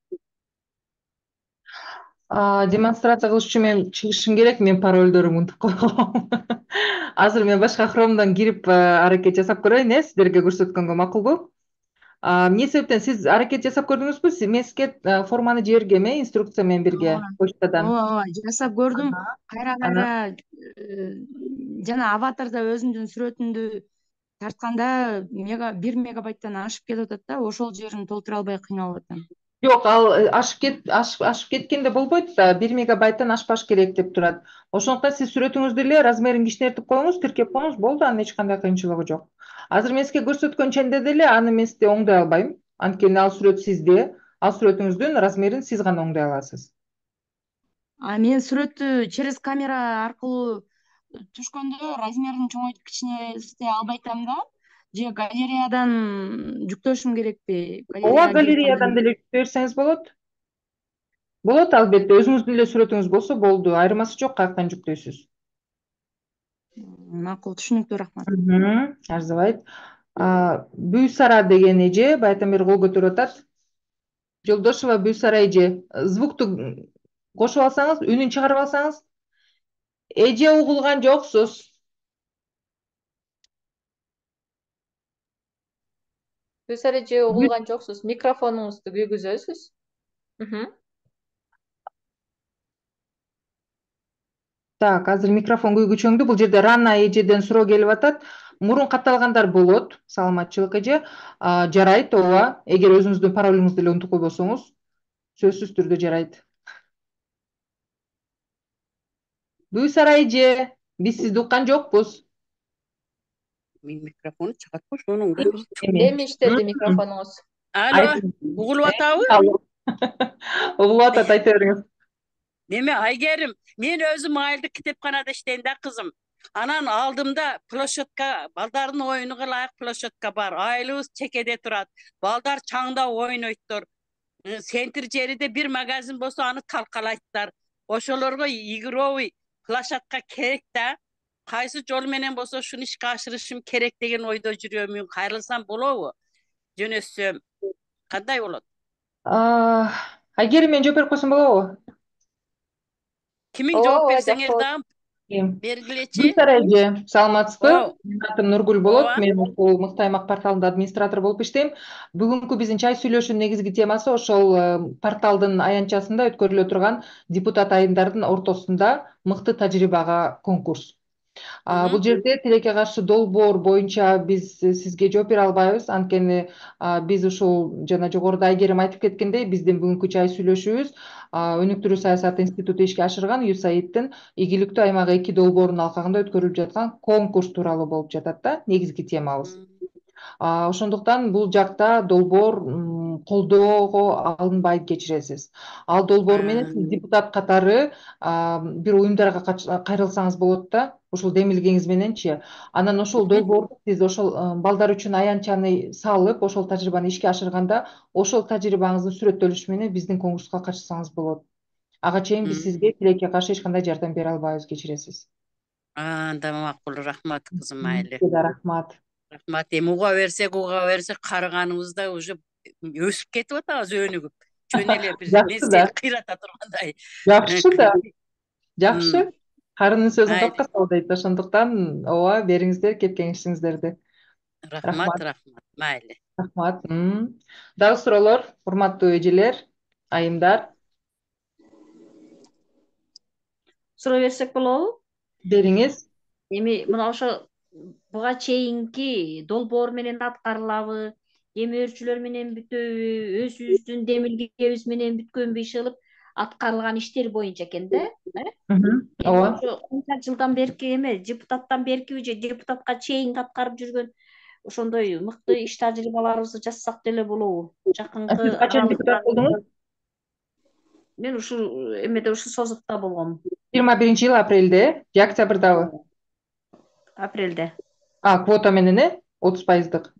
Демонстрация кылыш үчүн мен чыгышым керек, мен паролдорумду унутуп койгом. Азыр мен башка хромдон кирип аракет жасап көрөйүн, сиздерге көрсөткөнгө макулбу? Эмне себептен сиз аракет жасап көрдүңүзбү? Мен сизге форманы жибергем, инструкция менен бирге почтадан. Ооба, жасап көрдүм. Кайра жана аватарда өзүмдүн сүрөтүмдү тартканда 1 мегабайттан ашып кетип атат да, ошол жерин толтура албай кыйналып атам. Жок, ал ашып кеткенде болбойт да, 1 мегабайттан ашпаш керек деп турат. Ошондуктан сиз сүрөтүңүздү эле размерин кичинертип коюңуз, тиркеп коюңуз, болду, анын эч кандай кыйынчылыгы жок. Азыр мен сизге көрсөткөн чендеде эле аны мен сизде оңдой албайм. Анткени ал сүрөт сизде, ал сүрөтүңүздүн размерин сиз гана оңдой аласыз. Мен сүрөттү через камера аркылуу түшкөндө размерин чоңойтуп кичинестей албай атам да. Же галереядан жүктөшүм керекпи? Ооба, галереядан деле жүктөй берсеңиз болот. Болот, албетте, өзүңүздүн эле сүрөтүңүз болсо болду, айырмасы жок, каяктан жүктөйсүз. Макул, түшүнүктүү, рахмат. Арзыбайт. Бүйсара деген эже баягыдан бери кол көтөрүп атат. Жолдошева Бүйсара эже, звукту кошуп алсаңыз, үнүн чыгарып алсаңыз. Эже, угулган жоксуз. Бүйсара эже, угулган жоксуз. Микрофонуңузду күйгүзөсүз. Так, азыр микрофон күйгүчөңдү. Бул жерде Рана эжеден суроо келип атат. Мурун катталгандар болот. Саламатчылык эже. Жарайт, ооба. Эгер өзүңүздүн паролуңузду эле унутуп койбосоңуз, сөзсүз түрдө жарайт. Бүйсара эже, биз сизди уккан жокпуз. Менин микрофону чыгат ошонун. Эми иштеди микрофонуңуз. Алло, угулуп атабы? Угулуп атат, айта бериңиз. Неме, Айгерим, мен өзүм айылдык китепканада иштейм да, кызым. Анан алдымда площадка, балдардын оюнуга ылайык площадка бар. Айылыбыз чекеде турат. Балдар чаңда ойнойттор. Сентр жериде бир магазин болсо аны талкалайттар. Ошолорго игровый площадка керек да. Кайсы жол менен болсо шуну ишке ашырышым керек деген ойдо жүрөмүн. Кайрылсам болобу? Жөнөтсөм кандай болот? Айгерим, мен жооп берип койсом болобу? Кимиң Ооба, жооп ооба, берсең жакшы болот. дагы Эми, бергилечи. Гүлсара эже, саламатсызбы? О, Менин атым Нургүл болот. ооба. Мен ушул Мыкты аймак порталында администратор болуп иштейм. Бүгүнкү биздин чай сүйлөшүүнүн негизги темасы ошол порталдын аянтчасында өткөрүлө турган депутат айымдардын ортосунда мыкты тажрыйбага конкурс. Бул жерде тилекке каршы долбоор боюнча биз сизге жооп бере албайбыз. Анткени биз ушул жана жогоруда Айгерим айтып кеткендей, биздин бүгүнкү чай сүйлөшүүбүз Өнүктүрүү саясаты институту ишке ашырган USAIDтин Ийгиликтүү аймак 2 долбоорунун алкагында өткөрүлүп жаткан конкурс тууралуу болуп жатат да, негизги темабыз. Ошондуктан бул жакта долбоор колдоого алынбайт, кечиресиз. Ал долбоор менен сиз депутат катары бир уюмдарга кайрылсаңыз болот да, ушул демилгеңиз мененчи. Анан ошол долбоорду сиз ошол балдар үчүн аянтчаны салып, ошол тажрыйбаны ишке ашырганда, ошол тажрыйбаңыздын сүрөттөлүшү менен биздин конкурска катышсаңыз болот. Ага чейин биз сизге тилекке каршы эч кандай жардам бере албайбыз, кечиресиз. Анда макул, рахмат кызым, майли. Рахмат. Рахмат. Эми уга берсек карыганыбызда уже өсүп кетип атабыз, өнүгүп. Жөн эле бир Жакшы да. мезгил кыйрата тургандай. Жакшы да. Жакшы. Карынын сөзүн Майли. капка сал дейт. Ошондуктан ооба, бериңиздер кеп кеңешиңиздерди. Рахмат, рахмат. Майли. Рахмат. Дагы суроолор, урматтуу эжелер, айымдар, Суроо берсек болобу? бериңиз. Эми мына ошо буга чейинки долбоор менен аткарылабы, демөөрчүлөр менен бүтөбү, өзүбүздүн демилгебиз менен бүткөнбү иш кылып аткарылган иштер боюнча экен да. Эми Ооба. ошо канча жылдан берки эме депутаттан беркиби же депутатка чейинки аткарып жүргөн ошондой мыкты иш тажрыйбаларыбызды жазсак деле болобу? Жакынкы Сиз качан депутат болдуңуз? Мен ушул эмеде ушул созутта болгом. 21-жыл апрелде же октябрдабы? Апрелде. Квота менен 30%.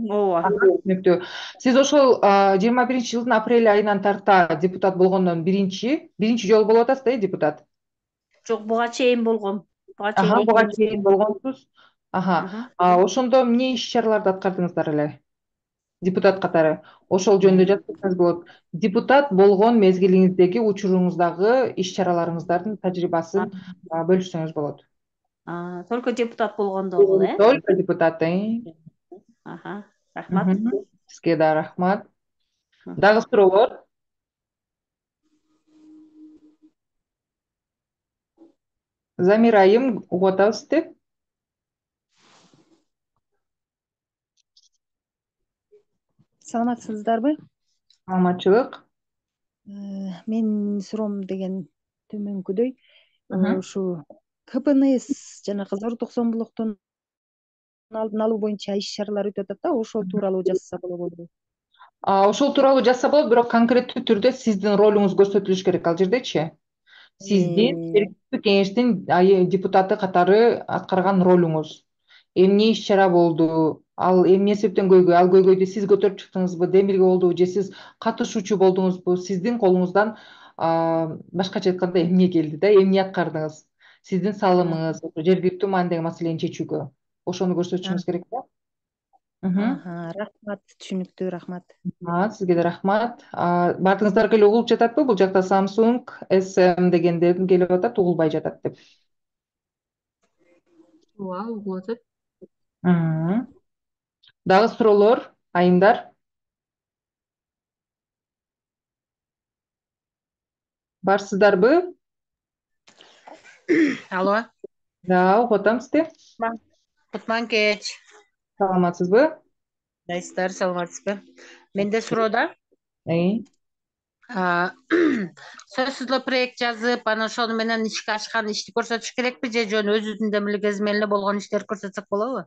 Ооба. Түшүнүктүү. Сиз ошол 21-жылдын апрель айынан тарта депутат болгондон биринчи жолу болуп атасыз да, депутат? Жок, буга чейин болгом. Буга чейин болгонсуз. Ошондо эмне иш чараларды аткардыңыздар эле? Депутат катары. Ошол жөнүндө жазып кетсеңиз болот. Депутат болгон мезгилиңиздеги учуруңуздагы иш чараларыңыздардын тажрыйбасын бөлүшсөңүз болот. Только депутат болгондогу, Только депутат. Рахмат. Сизге да рахмат. Дагы суроолор? Замира айым, угуп атабыз сизди. Саламатсыздарбы? Саламатчылык. Менин суроом деген төмөнкүдөй. Ушу КПНС жанагы зор токсон булоктун алдын алуу боюнча иш чаралар өтүп атат да, ошол тууралуу жазса болобу? Ошол тууралуу жазса болот, бирок конкреттүү түрдө сиздин ролуңуз көрсөтүлүш керек ал жердечи. Сиздин жергиликтүү кеңештин депутаты катары аткарган ролуңуз. Эмне иш чара болду? Ал эмне себептен көйгөй? Ал көйгөйдү сиз көтөрүп чыктыңызбы? Демилге болдубу же сиз катышуучу болдуңузбу? Сиздин колуңуздан башкача айтканда эмне келди да? Эмне аткардыңыз? Сиздин салымыңыз жергиликтүү маанидеги маселени чечүүгө. Ошону көрсөтүшүңүз керек да. Рахмат, түшүнүктүү, рахмат. Сизге да рахмат. Баардыгыңыздарга эле угулуп жататпы? Бул жакта Samsung SM дегендер келип атат, угулбай жатат деп. Ооба, угулуп атат. Дагы суроолор, айымдар? Барсыздарбы? Алло. Да, угуп атам сизди. Кутман кеч. Саламатсызбы? Дайсыздар, саламатсызбы? Менде суроо да. Сөзсүзлө проект жазып, анан ошону менен ишке ашкан ишти көрсөтүш керекпи же жөн өзүбүздүн демилгебиз менен эле болгон иштерди көрсөтсөк болобу?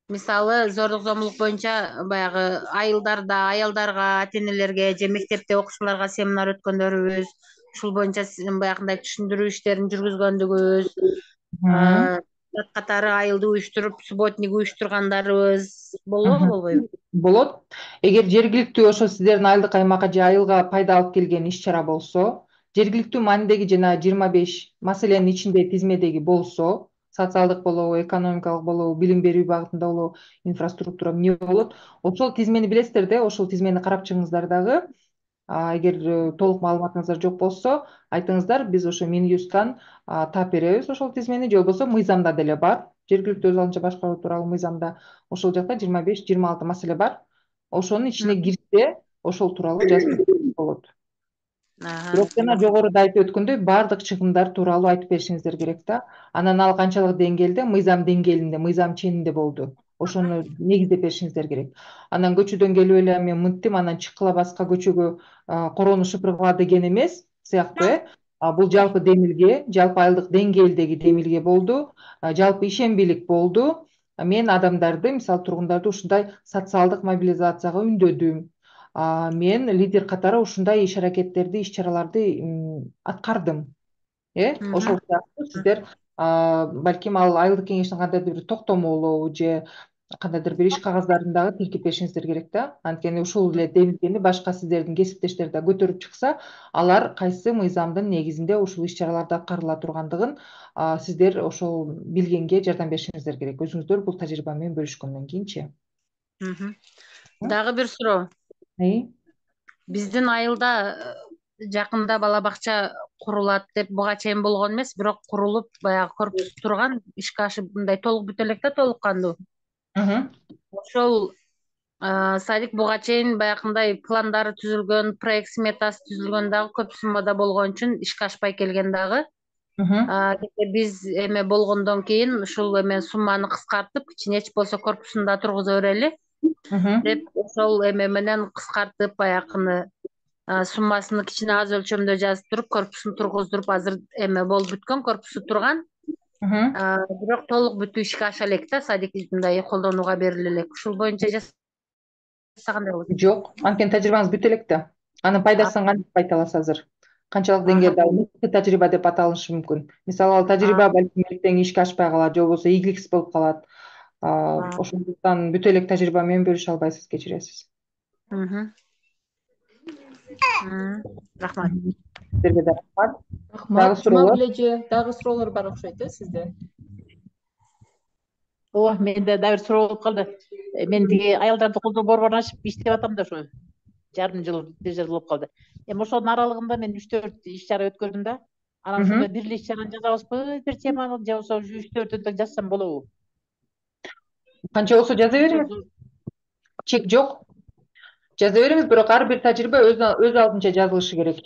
Мисалы зордук зомбулук боюнча баягы айылдарда аялдарга, ата энелерге же мектепте окуучуларга семинар өткөндөрүбүз, ушул боюнча сиздин баягындай түшүндүрүү иштерин жүргүзгөндүгүбүз, Мгм. катары айылды уюштуруп, субботник уюштургандарыбыз болобу, Мгм. болбойбу? Болот. Эгер жергиликтүү ошо сиздердин айылдык аймакка же айылга пайда алып келген иш-чара болсо, жергиликтүү маанидеги жана 25 маселенин ичинде тизмедеги болсо, социалдык болобу, экономикалык болобу, билим берүү багытында болобу, инфраструктура эмне болот, ошол тизмени билесиздер да, ошол тизмени карап чыгыңыздар дагы. Эгер толук маалыматыңыздар жок болсо, айтыңыздар, биз ошо Минюсттан таап беребиз ошол тизмени, же болбосо мыйзамда деле бар. Жергиликтүү өз алынча башкаруу тууралуу мыйзамда ошол жакта 25-26 маселе бар. Ошонун ичине кирсе, ошол тууралуу жазып берсеңиз болот. Бирок жана жогоруда айтып өткөндөй, баардык чыгымдар тууралуу айтып беришиңиздер керек да. Анан ал канчалык деңгээлде, мыйзам деңгээлинде, мыйзам ченинде болду. Ошону негиздеп беришиңиздер керек. Анан көчөдөн келип эле мен мынттым, анан чыккыла башка көчөгө короону шыпыргыла деген эмес сыяктуу. Бул жалпы демилге, жалпы айылдык деңгээлдеги демилге болду. Жалпы ишенбилик болду. Мен адамдарды, мисалы тургундарды ушундай социалдык мобилизацияга үндөдүм. Мен лидер катары ушундай иш-аракеттерди, иш-чараларды аткардым. Ошол сыяктуу сиздер балким ал айылдык кеңештин кандайдыр бир токтомолу же кандайдыр бир иш кагаздарындагы тиркеп беришиңиздер керек да. Анткени ушул эле демилгени башка сиздердин кесиптештер да көтөрүп чыкса, алар кайсы мыйзамдын негизинде ушул иш-чараларды аткарыла тургандыгын сиздер ошол билгенге жардам беришиңиздер керек. Өзүңүздөр бул тажрыйба менен бөлүшкөндөн кийинчи. Дагы бир суроо. Биздин айылда жакында бала бакча курулат деп буга чейин болгон эмес, бирок курулуп баягы корпусу турган, ишке ашып мындай толук бүтө элек да, толук кандуу. Ошол садик буга чейин баягындай пландары түзүлгөн, проект сметасы түзүлгөн дагы көп суммада болгон үчүн ишке ашпай келген дагы. Биз эме болгондон кийин ушул эме сумманы кыскартып, кичине эч болсо корпусун да тургуза берели деп ошол эме менен кыскартып, баягыны суммасыны кичине аз өлчөмдө жазып туруп, корпусун тургуздуруп, азыр эме болуп бүткөн, корпусу турган. Бирок толук бүтүп ишке аша элек да, садик мындай колдонууга бериле элек. Ушул боюнча жасагандай болот. Жок, анткени тажрыйбаңыз бүтө элек да. Анын пайдасын кантип айта аласыз азыр? Канчалык деңгээлде ал тажрыйба деп аталышы мүмкүн. Мисалы ал тажрыйба балким эртең ишке ашпай калат, же болбосо ийгиликсиз болуп калат. Ошондуктан бүтө элек тажрыйба менен бөлүшө албайсыз, кечиресиз. Рахмат. Сиздерге да рахмат. Рахмат. Жумагүл эже, дагы суроолор бар окшойт, сизде? Ооба, менде дагы бир суроо болуп калды. Мен тиги аялдарды колдоо борборун ачып иштеп атам да, ушу жарым жыл, бир жыл болуп калды. Эми ошонун аралыгында мен 3-4 иш-чара өткөрдүм да. Анан ошондой бир эле иш-чараны жазабызбы, бир теманы, же болбосо 3-4 тең жазсам болобу? Канча болсо жаза бериңиз. Чек жок. Жаза бериңиз, бирок ар бир тажрыйба өз алдынча жазылышы керек.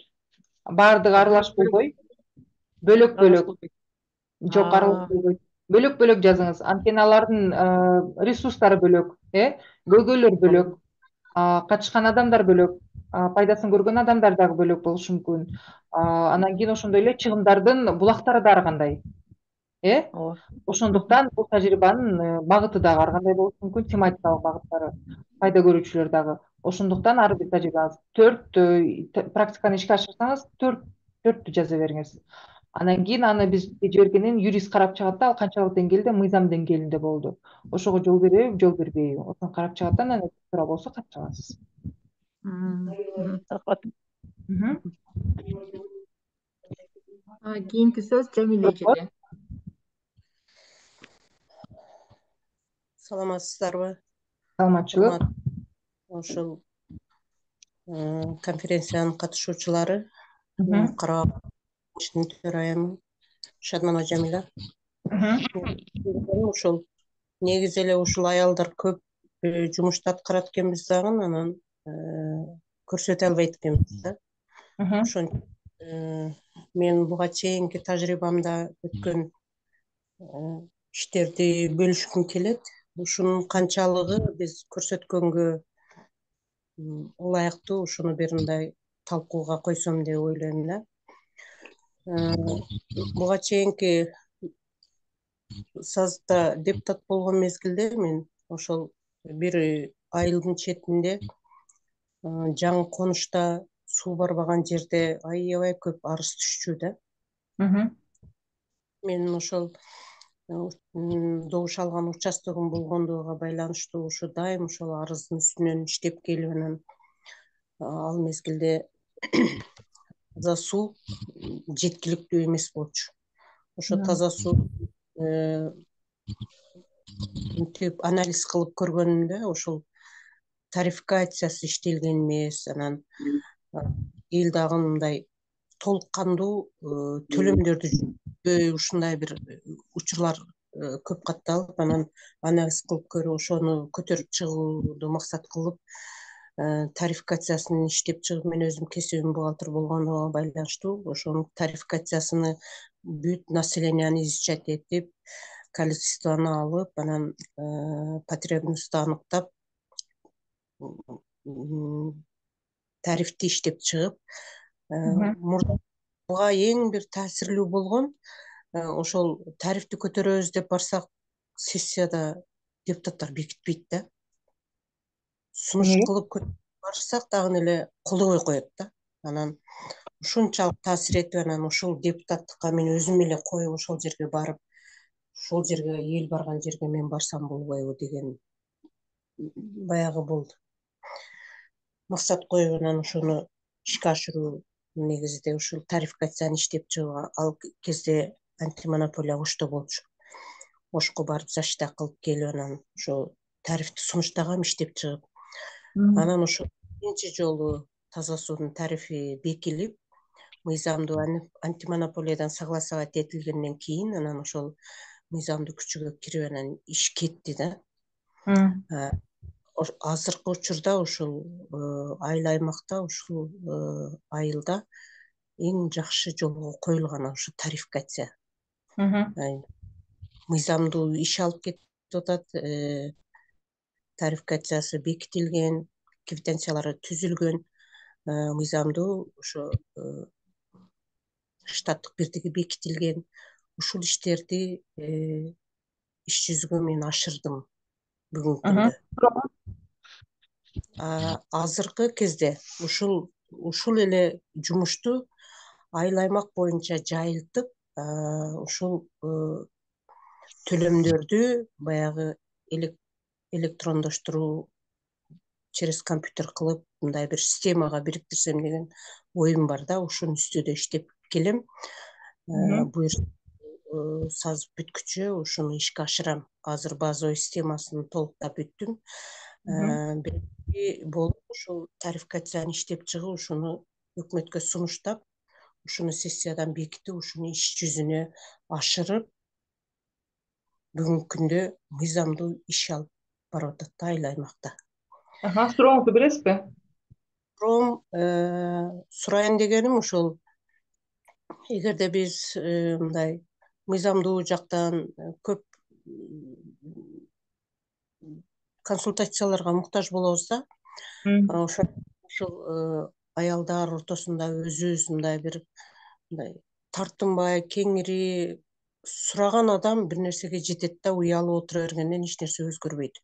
Баардыгы аралаш болбой, бөлөк-бөлөк. Жок, аралаш болбойт. Бөлөк-бөлөк жазыңыз. Анткени алардын ресурстары бөлөк, көйгөйлөр бөлөк, катышкан адамдар бөлөк, пайдасын көргөн адамдар дагы бөлөк болушу мүмкүн. Анан кийин ошондой эле чыгымдардын булактары да ар кандай. Ошондуктан бул тажрыйбанын багыты дагы ар кандай болушу мүмкүн, тематикалык багыттары, пайда көрүүчүлөр дагы. Ошондуктан ар бир тажрыйбаңыз 4 практиканы ишке ашырсаңыз 4 жаза бериңиз. Анан кийин аны бизге жибергенден юрист карап чыгат да, ал канчалык деңгээлде, мыйзам деңгээлинде болду. Ошого жол береби, жол бербейби? Ошону карап чыгат да, анан туура болсо катып чыгасыз. Рахмат. Кийинки сөз Жамиле эжеде. Саламатсыздарбы? Саламатчылык. Ошол конференциянын катышуучулары, карабалыштын төрайымы Шадманова Жамиля. Ошол негизи эле ушул аялдар көп жумушту аткарат экенбиз дагы, анан көрсөтө албайт экенбиз да. Ошон мен буга чейинки тажрыйбамда өткөн иштерди бөлүшкүм келет. Ушунун канчалыгы биз көрсөткөнгө ылайыктуу, ушуну бир мындай талкууга койсом деп ойлойм да. Буга чейинки сазда депутат болгон мезгилде мен ошол бир айылдын четинде жаңы конушта суу барбаган жерде аябай көп арыз түшчү да. Мен ошол добуш алган участогум болгондугуга байланыштуу ушу дайым ошол арыздын үстүнөн иштеп келип анан ал мезгилде таза суу жеткиликтүү эмес болчу. Ошо таза суу мынтип анализ кылып көргөнүмдө ошол тарификациясы иштелген эмес, анан эл дагы мындай толук кандуу төлөмдөрдү ушундай бир учурлар көп катталып, анан анализ кылып көрүп ошону көтөрүп чыгууну максат кылып тарификациясын иштеп чыгып, мен өзүм кесибим бухгалтер болгондугуга байланыштуу ошонун тарификациясыны бүт населенияны изучать этип, количествону алып, анан потребностьту аныктап, тарифти иштеп чыгып, буга эң бир таасирлүү болгон ошол тарифти көтөрөбүз деп барсак, сессияда депутаттар бекитпейт да. Сунуш кылып барсак дагы эле колдобой коет да. Анан ушунчалык таасир этип, анан ушул депутаттыкка мен өзүм эле коюп ошол жерге барып, ошол жерге эл барган жерге мен барсам болбойбу деген баягы болду. Максат коюп анан ошону ишке ашыруу негизинде ушул тарификацияны иштеп чыгууга, ал кезде антимонополия Ошто болчу. Ошко барып защита кылып келип, анан ошо тарифти сунуштагам иштеп чыгып, анан ошо биринчи жолу таза суунун тарифи бекилип, мыйзамдуу антимонополиядан согласовать этилгенден кийин, анан ошол мыйзамдуу күчүгө кирип, анан иш кетти да. Азыркы учурда ушул айыл аймакта, ушул айылда эң жакшы жолго коюлган ошо тарификация. Мыйзамдуу иш алып кетип атат, тарификациясы бекитилген, квитанциялары түзүлгөн, мыйзамдуу ошо штаттык бирдиги бекитилген. Ушул иштерди иш жүзүгө мен ашырдым бүгүнкү күндө. Азыркы кезде ушул эле жумушту айыл аймак боюнча жайылтып, ушул төлөмдөрдү баягы электрондоштуруу через компьютер кылып, мындай бир системага бириктирсем деген оюм бар да. Ушунун үстүндө иштеп келем. Буюрса сазып бүткүчө ушуну ишке ашырам. Азыр базовый системасын толуктап бүттүм. Биринчи болуп ушул тарификацияны иштеп чыгып, ушуну өкмөткө сунуштап, ушуну сессиядан бекитип, ушуну иш жүзүнө ашырып, бүгүнкү күндө мыйзамдуу иш алып барып атат да айыл аймакта. Сурооңузду бересизби? Сурайын дегеним ушул, эгерде биз мындай мыйзамдуу жактан көп консультацияларга муктаж болобуз да. Ушул аялдар ортосунда өзүбүз мындай бир тартынбай, кеңири сураган адам бир нерсеге жетет да, уялып отура бергенден эч нерсе өзгөрбөйт.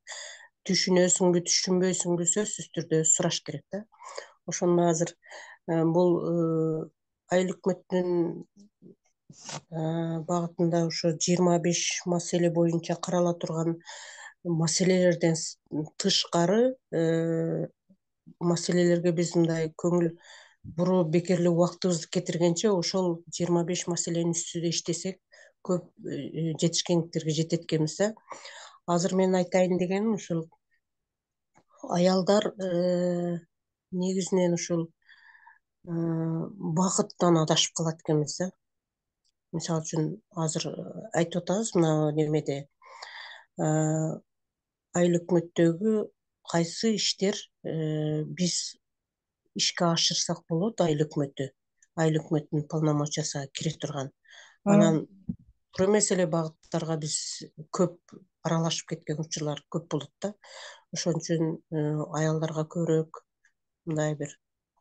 Түшүнөсүңбү, түшүнбөйсүңбү, сөзсүз түрдө сураш керек да. Ошондо азыр бул айыл өкмөтүнүн багытында ошо 25 маселе боюнча карала турган маселелерден тышкары маселелерге биз мындай көңүл буруп, бекерли убактыбызды кетиргенче ошол 25 маселенин үстүндө иштесек, көп жетишкендиктерге жетет экенбиз да. Азыр мен айтайын дегеним ушул аялдар негизинен ушул багыттан адашып калат экенбиз да. Мисалы үчүн азыр айтып атабыз мына немеде айыл өкмөттөгү кайсы иштер биз ишке ашырсак болот, айыл өкмөтүнүн полномочиясына кире турган. Анан бир эмес эле багыттарга биз көп аралашып кеткен учурлар көп болот да. Ошон үчүн аялдарга көбүрөөк мындай бир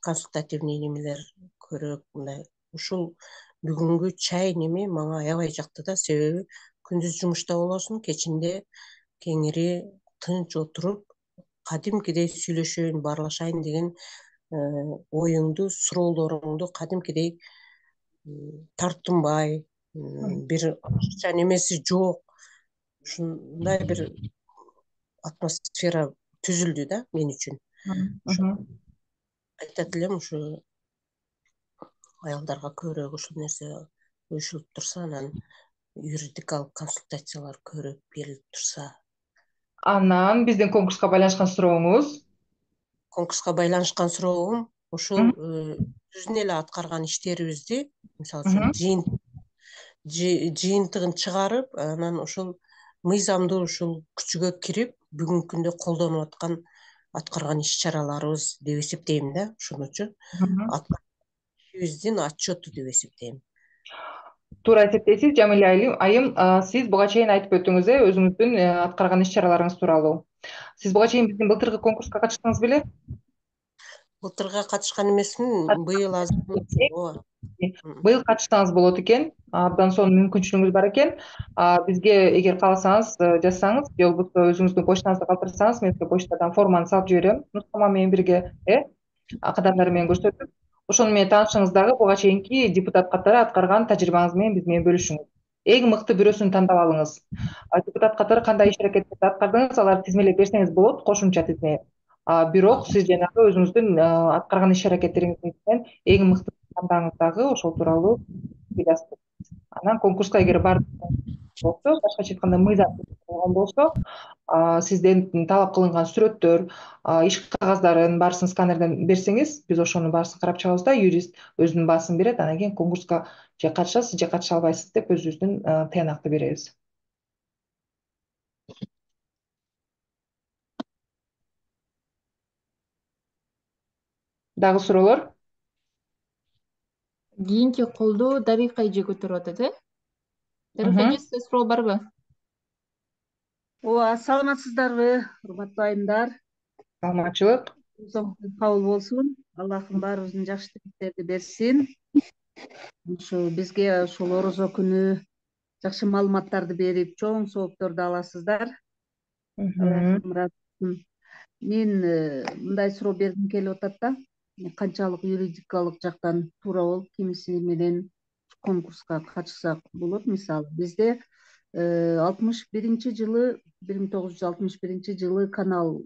консультативный немелер көбүрөөк мындай. Ушул бүгүнкү чай неме мага аябай жакты да, себеби күндүз жумушта болосуң, кечинде кеңири тынч отуруп, кадимкидей сүйлөшөйүн, баарлашайын деген оюңду, суроолоруңду кадимкидей тартынбай, бир акча немеси жок, ушундай бир атмосфера түзүлдү да мен үчүн. Айтат элем ушу аялдарга көбүрөөк ушул нерсе уюшулуп турса, анан юридикалык консультациялар көбүрөөк берилип турса. Анан биздин конкурска байланышкан сурооңуз? Конкурска байланышкан суроом ушул биздин эле аткарган иштерибизди, мисалы үчүн жыйынтыгын чыгарып, анан ушул мыйзамдуу ушул күчүгө кирип, бүгүнкү күндө колдонуп аткан аткарган иш чараларыбыз деп эсептейм да, ошондочу ишибиздин отчету деп эсептейм. Туура эсептейсиз, Жамиля айым. Сиз буга чейин айтып өттүңүз, өзүңүздүн аткарган иш чараларыңыз тууралуу. Сиз буга чейин биздин былтыркы конкурска катыштыңыз беле? Былтырга катышкан эмесмин, быйыл азыр. Быйыл катышсаңыз болот экен, абдан сонун мүмкүнчүлүгүңүз бар экен. Бизге эгер кааласаңыз жазсаңыз, же болбосо өзүңүздүн почтаңызды калтырсаңыз, мен сизге почтадан форманы салып жиберем, нускама менен бирге, кадамдары менен көрсөтүп. Ошону менен таанышыңыз дагы, буга чейинки депутат катары аткарган тажрыйбаңыз менен биз менен бөлүшүңүз. Эң мыкты бирөөсүн тандап алыңыз. Депутат катары кандай иш аракеттерди аткардыңыз, аларды тизмелеп берсеңиз болот, кошумча тизме. Бирок сиз жанагы өзүңүздүн аткарган иш аракеттериңиз менен эң мыкты тандаңыз дагы, ошол тууралуу жазып. Анан конкурска эгер болсо, башкача айтканда мыйзам болгон болсо, сизден талап кылынган сүрөттөр, иш кагаздарын баарысын сканерден берсеңиз, биз ошонун баарысын карап чыгабыз да, юрист өзүнүн баасын берет, анан кийин конкурска же катышасыз, же катыша албайсыз деп өзүбүздүн тыянакты беребиз. Дагы суроолор? Кийинки колду Дарика эже көтөрүп атат, Дарика эже, сизде суроо барбы? Ооба, саламатсыздарбы, урматтуу айымдар? Саламатчылык. Кабыл болсун. Аллахым баарыбыздын жакшы тилектерди берсин. Ушу бизге ушул орозо күнү жакшы маалыматтарды берип, чоң соопторду аласыздар. Аллахым ыраазы болсун. Мен мындай суроо бергим келип атат да. Канчалык юридикалык жактан туура болуп, кимиси менен конкурска катышсак болот. Мисалы, бизде 1961 жылы канал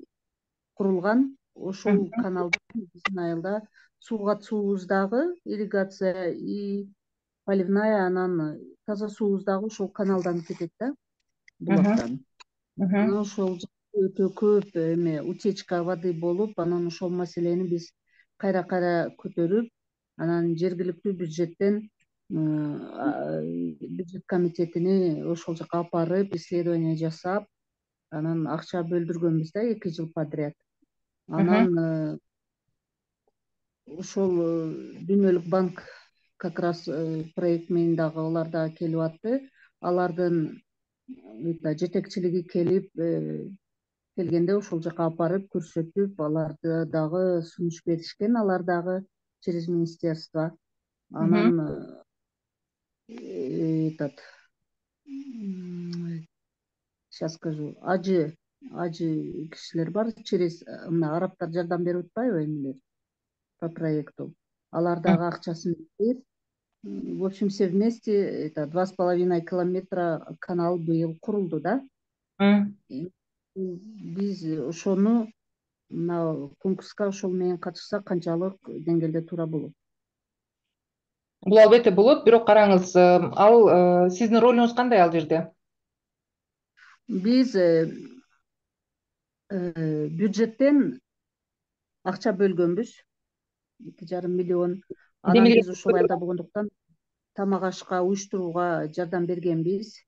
курулган. Ошол каналда биздин айылда сууга суубуз дагы ирригация и поливная, анан таза суубуз дагы ошол каналдан кетет да, булактан. Анан ошол өтө көп утечка воды болуп, анан ошол маселени биз кайра көтөрүп, анан жергиликтүү бюджеттен бюджет комитетине ошол жака апарып, исследование жасап, анан акча бөлдүргөнбүз да 2 жыл подряд. Анан ошол Дүйнөлүк банк как раз проект менен дагы алар да келип атты. Алардын жетекчилиги келгенде ошол жака апарып көрсөтүп, аларды дагы сунуш беришкен, алар дагы через министерство. Анан сейчас скажу, ажы кишилер бар, через мына арабтар жардам берип атпайбы эмилер по проекту. Алар дагы акчасын берип, в общем, все вместе 2,5 километра канал быйыл курулду да. Биз ошону мына конкурска ошол менен катышсак канчалык деңгээлде туура болот? Бул албетте болот, бирок караңыз, ал сиздин ролуңуз кандай ал жерде? Биз бюджеттен акча бөлгөнбүз, 2,5 миллион. Анан биз ушул айылда болгондуктан тамак ашка уюштурууга жардам бергенбиз.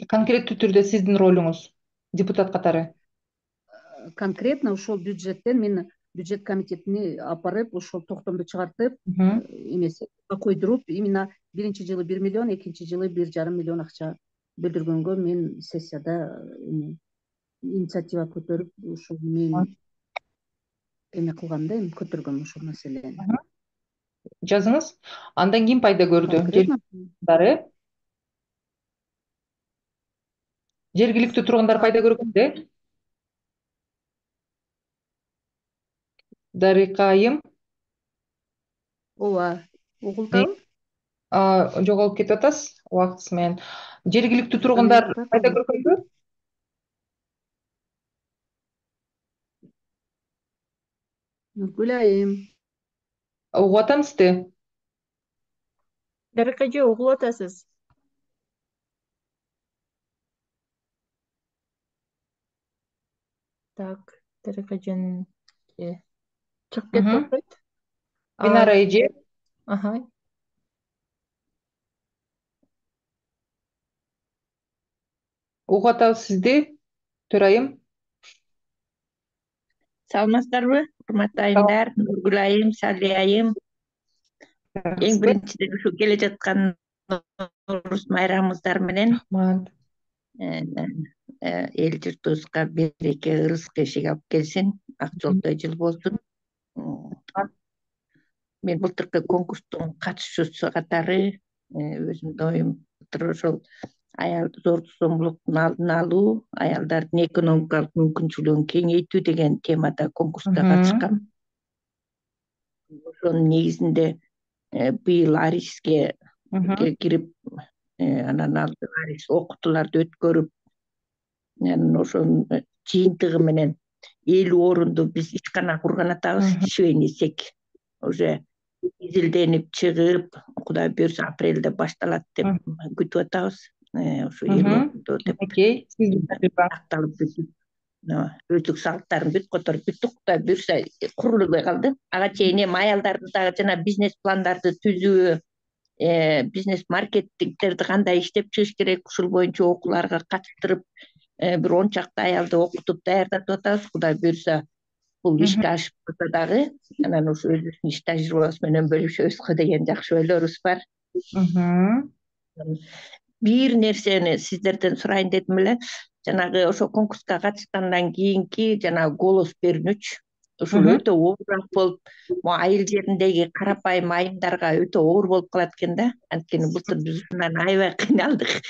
Конкреттүү түрдө сиздин ролуңуз депутат катары? Конкретно ушул бюджеттен мен бюджет комитетине апарып, ошол токтомду чыгартып, эмеси койдуруп, именно биринчи жылы 1 миллион, экинчи жылы 1,5 миллион акча бөлдүргөнгө мен сессияда инициатива көтөрүп, ушул мен эме кылгам да, көтөргөм ушул маселени. Жазыңыз. Андан ким пайда көрдү? Жергиликтүү тургундар пайда көргөнбү? Дарика айым, ооба угулдабы? жоголуп кетип атасыз убактысы менен. Жергиликтүү тургундар Жок, кайда көргөнбү? Нургүл айым. Угуп атам сизди. Дарыка эже угулуп атасыз. Так, Дарыка эженин чыгып кетип Мгм. атпайбы? Динара эже, Аха. угуп атабыз сизди, Төрайым. Саламатсыздарбы, урматтуу айымдар, Нургүл айым, Салли айым. Эң биринчиден ушу келе жаткан Нооруз майрамыңыздар менен Рахмат. эл журтубузга береке, ырыскы эшик алып келсин, ак жолдой жыл болсун. Мен былтыркы конкурстун катышуучусу катары өзүмдүн оюм былтыр ошол зор зомбулуктун алдын алуу, аялдардын экономикалык мүмкүнчүлүгүн кеңейтүү деген темада конкурска катышкам. Ошонун негизинде быйыл Ариске кирип, анан ал Арис окутууларды өткөрүп, анан ошонун жыйынтыгы менен 50 орунду биз ишкана курган атабыз, ишибей несек. Уже изилденип чыгып, Кудай буйрса апрелде башталат деп күтүп атабыз. Ошо 50 орунду деп такталып бүтүп, өздүк салыктарын бүт которуп бүттүк. Кудай буйрса курулбай калды. Ага чейин эми аялдардын дагы жана бизнес пландарды түзүү, бизнес маркетингтерди кандай иштеп чыгыш керек, ушул боюнча окууларга катыштырып, бир 10 чакты аялды окутуп даярдатып атабыз. Кудай буйрса бул ишке ашып калса дагы, анан ушу өзүбүздүн иш тажрыйбабыз менен бөлүшөбүз деген жакшы ойлорубуз бар. Бир нерсени сиздерден сурайын дедим эле. Жанагы ошо конкурска катышкандан кийинки жанагы голос берүүчү ушул өтө оорураак болуп, могу айыл жериндеги карапайым айымдарга өтө оор болуп калат экен да. Анткени былтыр биз ушундан аябай кыйналдык.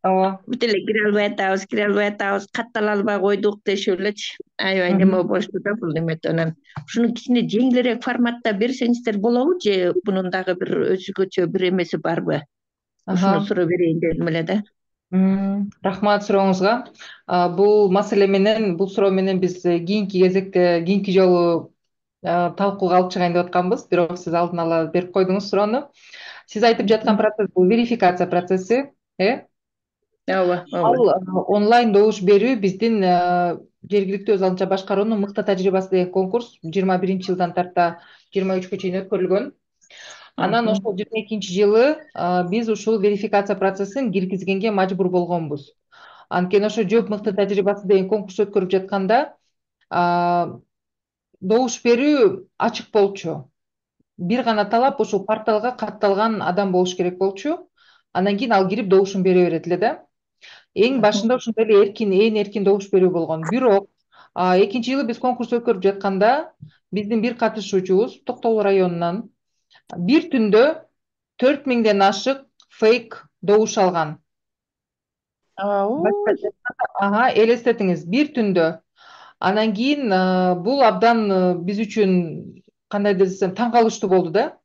Бүт эле кире албай атабыз, каттала албай койдук дешип элечи. Аябай неме болушту да бул немети. Анан ушуну кичине жеңилирээк форматта берсеңиздер болобу же бунун дагы бир өзгөчө бир эмеси барбы? Ушуну суроо берейин дедим эле да. Рахмат сурооңузга. Бул маселе менен, бул суроо менен биз кийинки кезекте, кийинки жолу талкууга алып чыгайын деп атканбыз, бирок сиз алдын ала берип койдуңуз суроону. Сиз айтып жаткан процесс бул верификация процесси, Ооба, ал онлайн добуш берүү биздин жергиликтүү өз алдынча башкаруунун мыкты тажрыйбасы деген конкурс 21-жылдан тарта 23-кө чейин өткөрүлгөн. Анан ошол 22-жылы биз ушул верификация процессин киргизгенге мажбур болгонбуз. Анткени ошо жооп мыкты тажрыйбасы деген конкурс өткөрүп жатканда добуш берүү ачык болчу. Бир гана талап ушул порталга катталган адам болуш керек болчу. Андан кийин ал кирип добушун бере берет эле да. Эң башында ошондой эле ээн эркин добуш берүү болгон. Бирок экинчи жылы биз конкурс өткөрүп жатканда биздин бир катышуучубуз Токтогул районунан бир түндө 4000ден ашык фейк добуш алган. Элестетиңиз, бир түндө. Анан кийин бул абдан биз үчүн кандай десем таң калыштуу болду да.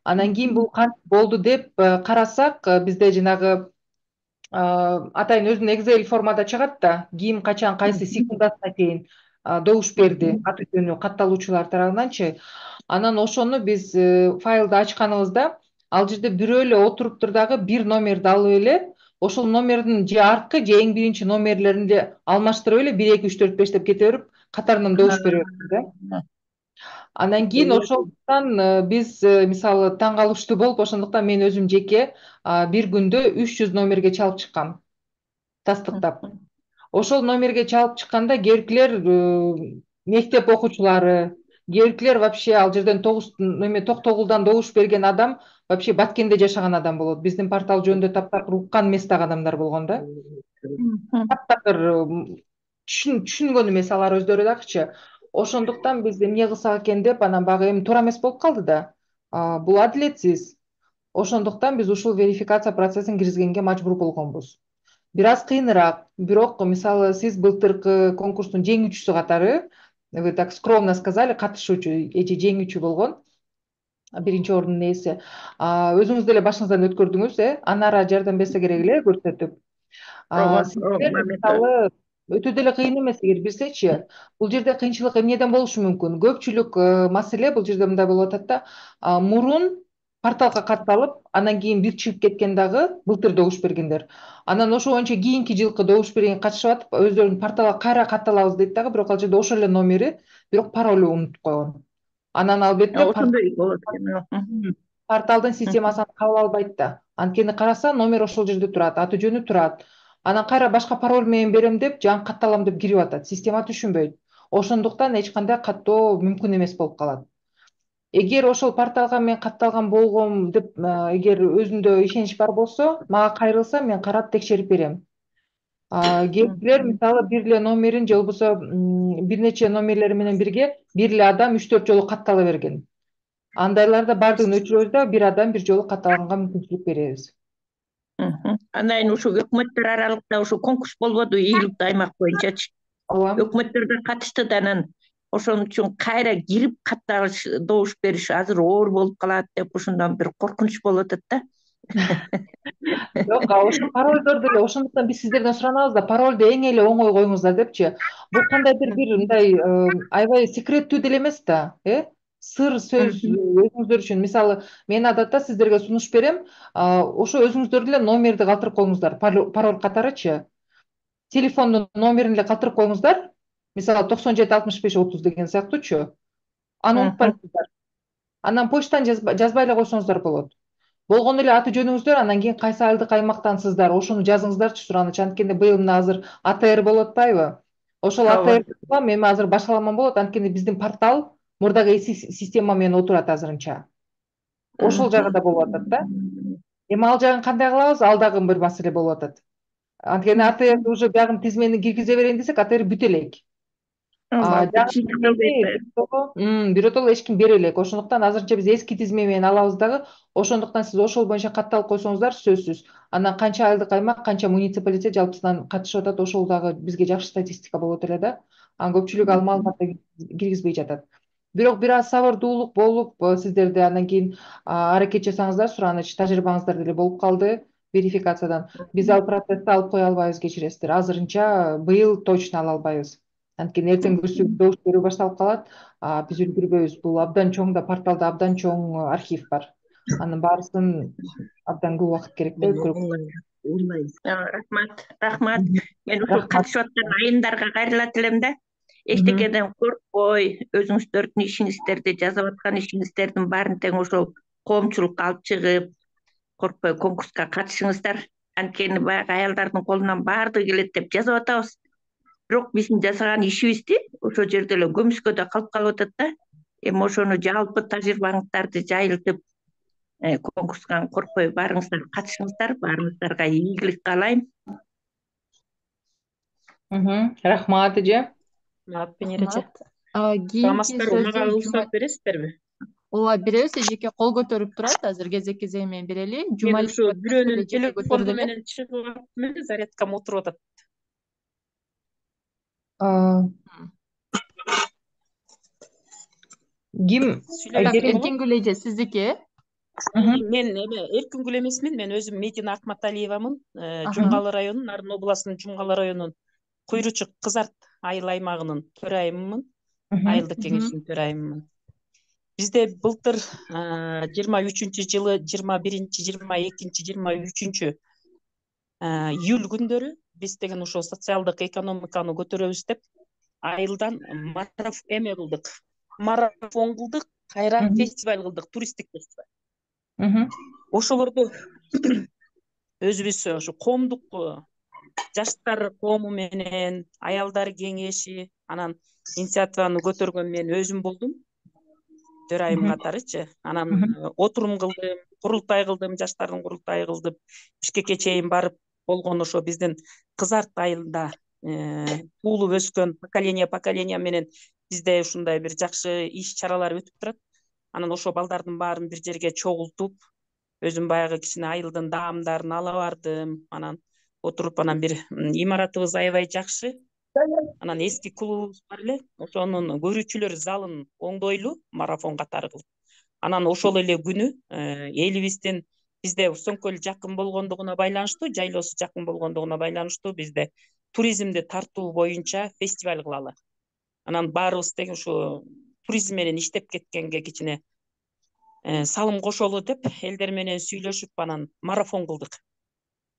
Анан кийин бул кантип болду деп карасак, бизде жанагы атайын өзүнүн Excel формада чыгат да, ким качан кайсы секундасына чейин добуш берди, аты жөнү катталуучулар тарабынанчы. Анан ошону биз файлды ачканыбызда, ал жерде бирөө эле отуруптур дагы бир номерди алып эле, ошол номердин же аркы же эң биринчи номерлеринди алмаштырып эле 1 2 3 4 5 деп кете берип, катарынан добуш бере берди да. Андан кийин ошондуктан биз мисалы таң калыштуу болуп, ошондуктан мен өзүм жеке бир күндө 300 номерге чалып чыккам, тастыктап. Ошол номерге чалып чыкканда кээбиркилер мектеп окуучулары, кээбиркилер вообще ал жерден Токтогулдан добуш берген адам вообще Баткенде жашаган адам болот. Биздин портал жөнүндө таптакыр уккан эместаги адамдар болгон да. Таптакыр түшүнгөн эмес алар өздөрү дагычы. Ошондуктан биз эмне кылсак экен деп, анан багы эми туура эмес болуп калды да. Бул адилетсиз. Ошондуктан биз ушул верификация процессин киргизгенге мажбур болгонбуз. Бир аз кыйыныраак, бирок мисалы сиз былтыркы конкурстун жеңүүчүсү катары Вы так скромно сказали, катышуучу, эже жеңүүчү болгон. Биринчи ордун ээси. Өзүңүз деле башыңыздан өткөрдүңүз, анара жардам берсе керек эле көрсөтүп. Сиздер мисалы өтө деле кыйын эмес эгер билсечи. Бул жерде кыйынчылык эмнеден болушу мүмкүн? Көпчүлүк маселе бул жерде мындай болуп атат да, мурун порталга катталып, анан кийин бир чыгып кеткен дагы былтыр добуш бергендер. Анан ошо боюнча кийинки жылкы добуш бергенге катышып атып, өздөрүнүн порталга кайра катталабыз дейт дагы, бирок ал жерде ошол эле номери, бирок паролу унутуп койгон. Анан албетте ошондой болот экен. порталдын системасы кабыл албайт да. Анткени караса номер ошол жерде турат, аты жөнү турат. Анан кайра башка пароль менен берем деп, жаңы катталам деп кирип атат. Система түшүнбөйт. Ошондуктан эч кандай каттоо мүмкүн эмес болуп калат. Эгер ошол порталга мен катталган болгом деп, эгер өзүндө ишенич бар болсо, мага кайрылса, мен карап текшерип берем. Кээсилер мисалы бир эле номерин же болбосо бир нече номерлери менен бирге бир эле адам 3-4 жолу каттала берген. Андайларда бардыгын өчүрөбүз да, бир адам бир жолу катталганга мүмкүнчүлүк беребиз. Андан ушу өкмөттөр аралыкта ушу конкурс болбоду ийгиликтүү аймак боюнчачы. Өкмөттөргө катышты да, анан ошон үчүн кайра кирип катталыш, добуш бериш азыр оор болуп калат деп ушундан бир коркунуч болуп атат да. Жок, ошол паролдорду эле ошондуктан биз сиздерден суранабыз да, паролду эң эле оңой коюңуздар депчи. Бул кандайдыр бир мындай аябай секреттүү деле эмес да, сыр сөз өзүңүздөр үчүн. Мисалы, мен адатта сиздерге сунуш берем, ошо өзүңүздөр деле номерди калтырып коюңуздар, пароль катарычы. Телефондун номерин эле калтырып коюңуздар. Мисалы 976530 деген сыяктуучу. Аны унутпайсыздар. Анан почтаны жазбай эле койсоңуздар болот. Болгону эле аты жөнүңүздөр, анан кийин кайсы айылдык аймактансыздар, ошону жазыңыздарчы сураныч. Анткени быйыл мына азыр АТР болуп атпайбы? Ошол АТР эми азыр башаламан болот, анткени биздин портал мурдагы система менен отурат азырынча. Ошол жагы да болуп атат да. Эми ал жагын кандай кылабыз? Ал дагы бир маселе болуп атат. Анткени АТР уже биягын тизмени киргизе берейин десек, АТР бүтө элек. Биротоло эч ким бере элек. Ошондуктан азырынча биз эски тизме менен алабыз дагы. Ошондуктан сиз ошол боюнча катталып койсоңуздар сөзсүз. Анан канча айылдык аймак, канча муниципалитет жалпысынан катышып атат, ошол дагы бизге жакшы статистика болот эле да. Анан көпчүлүк ал маалыматты киргизбей жатат. Бирок бир аз сабырдуулук болуп, сиздерде андан кийин аракет жасаңыздар, сураныч, тажрыйбаңыздар деле болуп калды верификациядан. Биз ал процессти алып кое албайбыз, кечиресиздер. Азырынча быйыл точно ала албайбыз. Анткени эртең добуш берүү башталып калат, биз үлгүрбөйбүз. Бул абдан чоң да, порталда абдан чоң архив бар. Анын баарысын абдан көп убакыт керек да өткөрүп. Рахмат. Мен ушул катышып аткан айымдарга кайрылат элем да. Эчтекеден коркпой, өзүңүздөрдүн ишиңиздерди, жазып аткан ишиңиздердин баарын тең ошол коомчулукка алып чыгып, коркпой конкурска катышыңыздар. Анткени баягы аялдардын колунан баардыгы келет деп жазып атабыз. Бирок биздин жасаган ишибизди ошол жерде эле көмүскөдө калып атат да. Эми ошону жалпы тажрыйбаңыздарды жайылтып, конкурска коркпой барыңыздар, катышыңыздар. Баарыңыздарга ийгилик каалайм. Рахмат эже. Мага уруксат бересиздерби? Ооба, беребиз. Эжеке кол көтөрүп турат. Азыр кезек менен берели. Мен ушу бирөөнүн телефону менен чыгып атып, зарядкам отуруп атат. Ким? Эркингүл эже, сиздики? Мен Эркингүл эмесмин, мен өзүм Медина Акматалиевамын. Жумгалы районунун, Нарын областынын Жумгалы районунун Куйручук Кызарт айыл аймагынын төрайымымын. Айылдык кеңештин төрайымымын. Бизде былтыр 23 жылы 21, 22, 23 июль күндөрү биз деген ошол социалдык экономиканы көтөрөбүз деп айылдан марафон кылдык, кайра фестиваль кылдык, туристтик фестиваль. Ошолорду өзүбүз ошо коомдук жаштар коому менен аялдар кеңеши анан инициативаны көтөргөн мен өзүм болдум. Төрайым катарычы. Анан отурум кылдым, курултай кылдым, жаштардын курултайы кылдым. Бишкекке чейин барып болгон ошо биздин Кызарт айылында туулуп өскөн поколения менен бизде ушундай бир жакшы иш чаралар өтүп турат. Анан ошо балдардын баарын бир жерге чогултуп, өзүм баягы кичине айылдын даамдарын ала бардым. Анан отуруп, анан бир имаратыбыз аябай жакшы. Анан эски клубубуз бар эле, ошонун көрүүчүлөр залын оңдойлу марафон катары кылып. Анан ошол эле күнү элибиздин бизде Усонкөл жакын болгондугуна байланыштуу, жайлоосу жакын болгондугуна байланыштуу бизде туризмди тартуу боюнча фестиваль кылалы. Анан баарыбыз тең ушу туризм менен иштеп кеткенге кичине салым кошолу деп элдер менен сүйлөшүп анан марафон кылдык.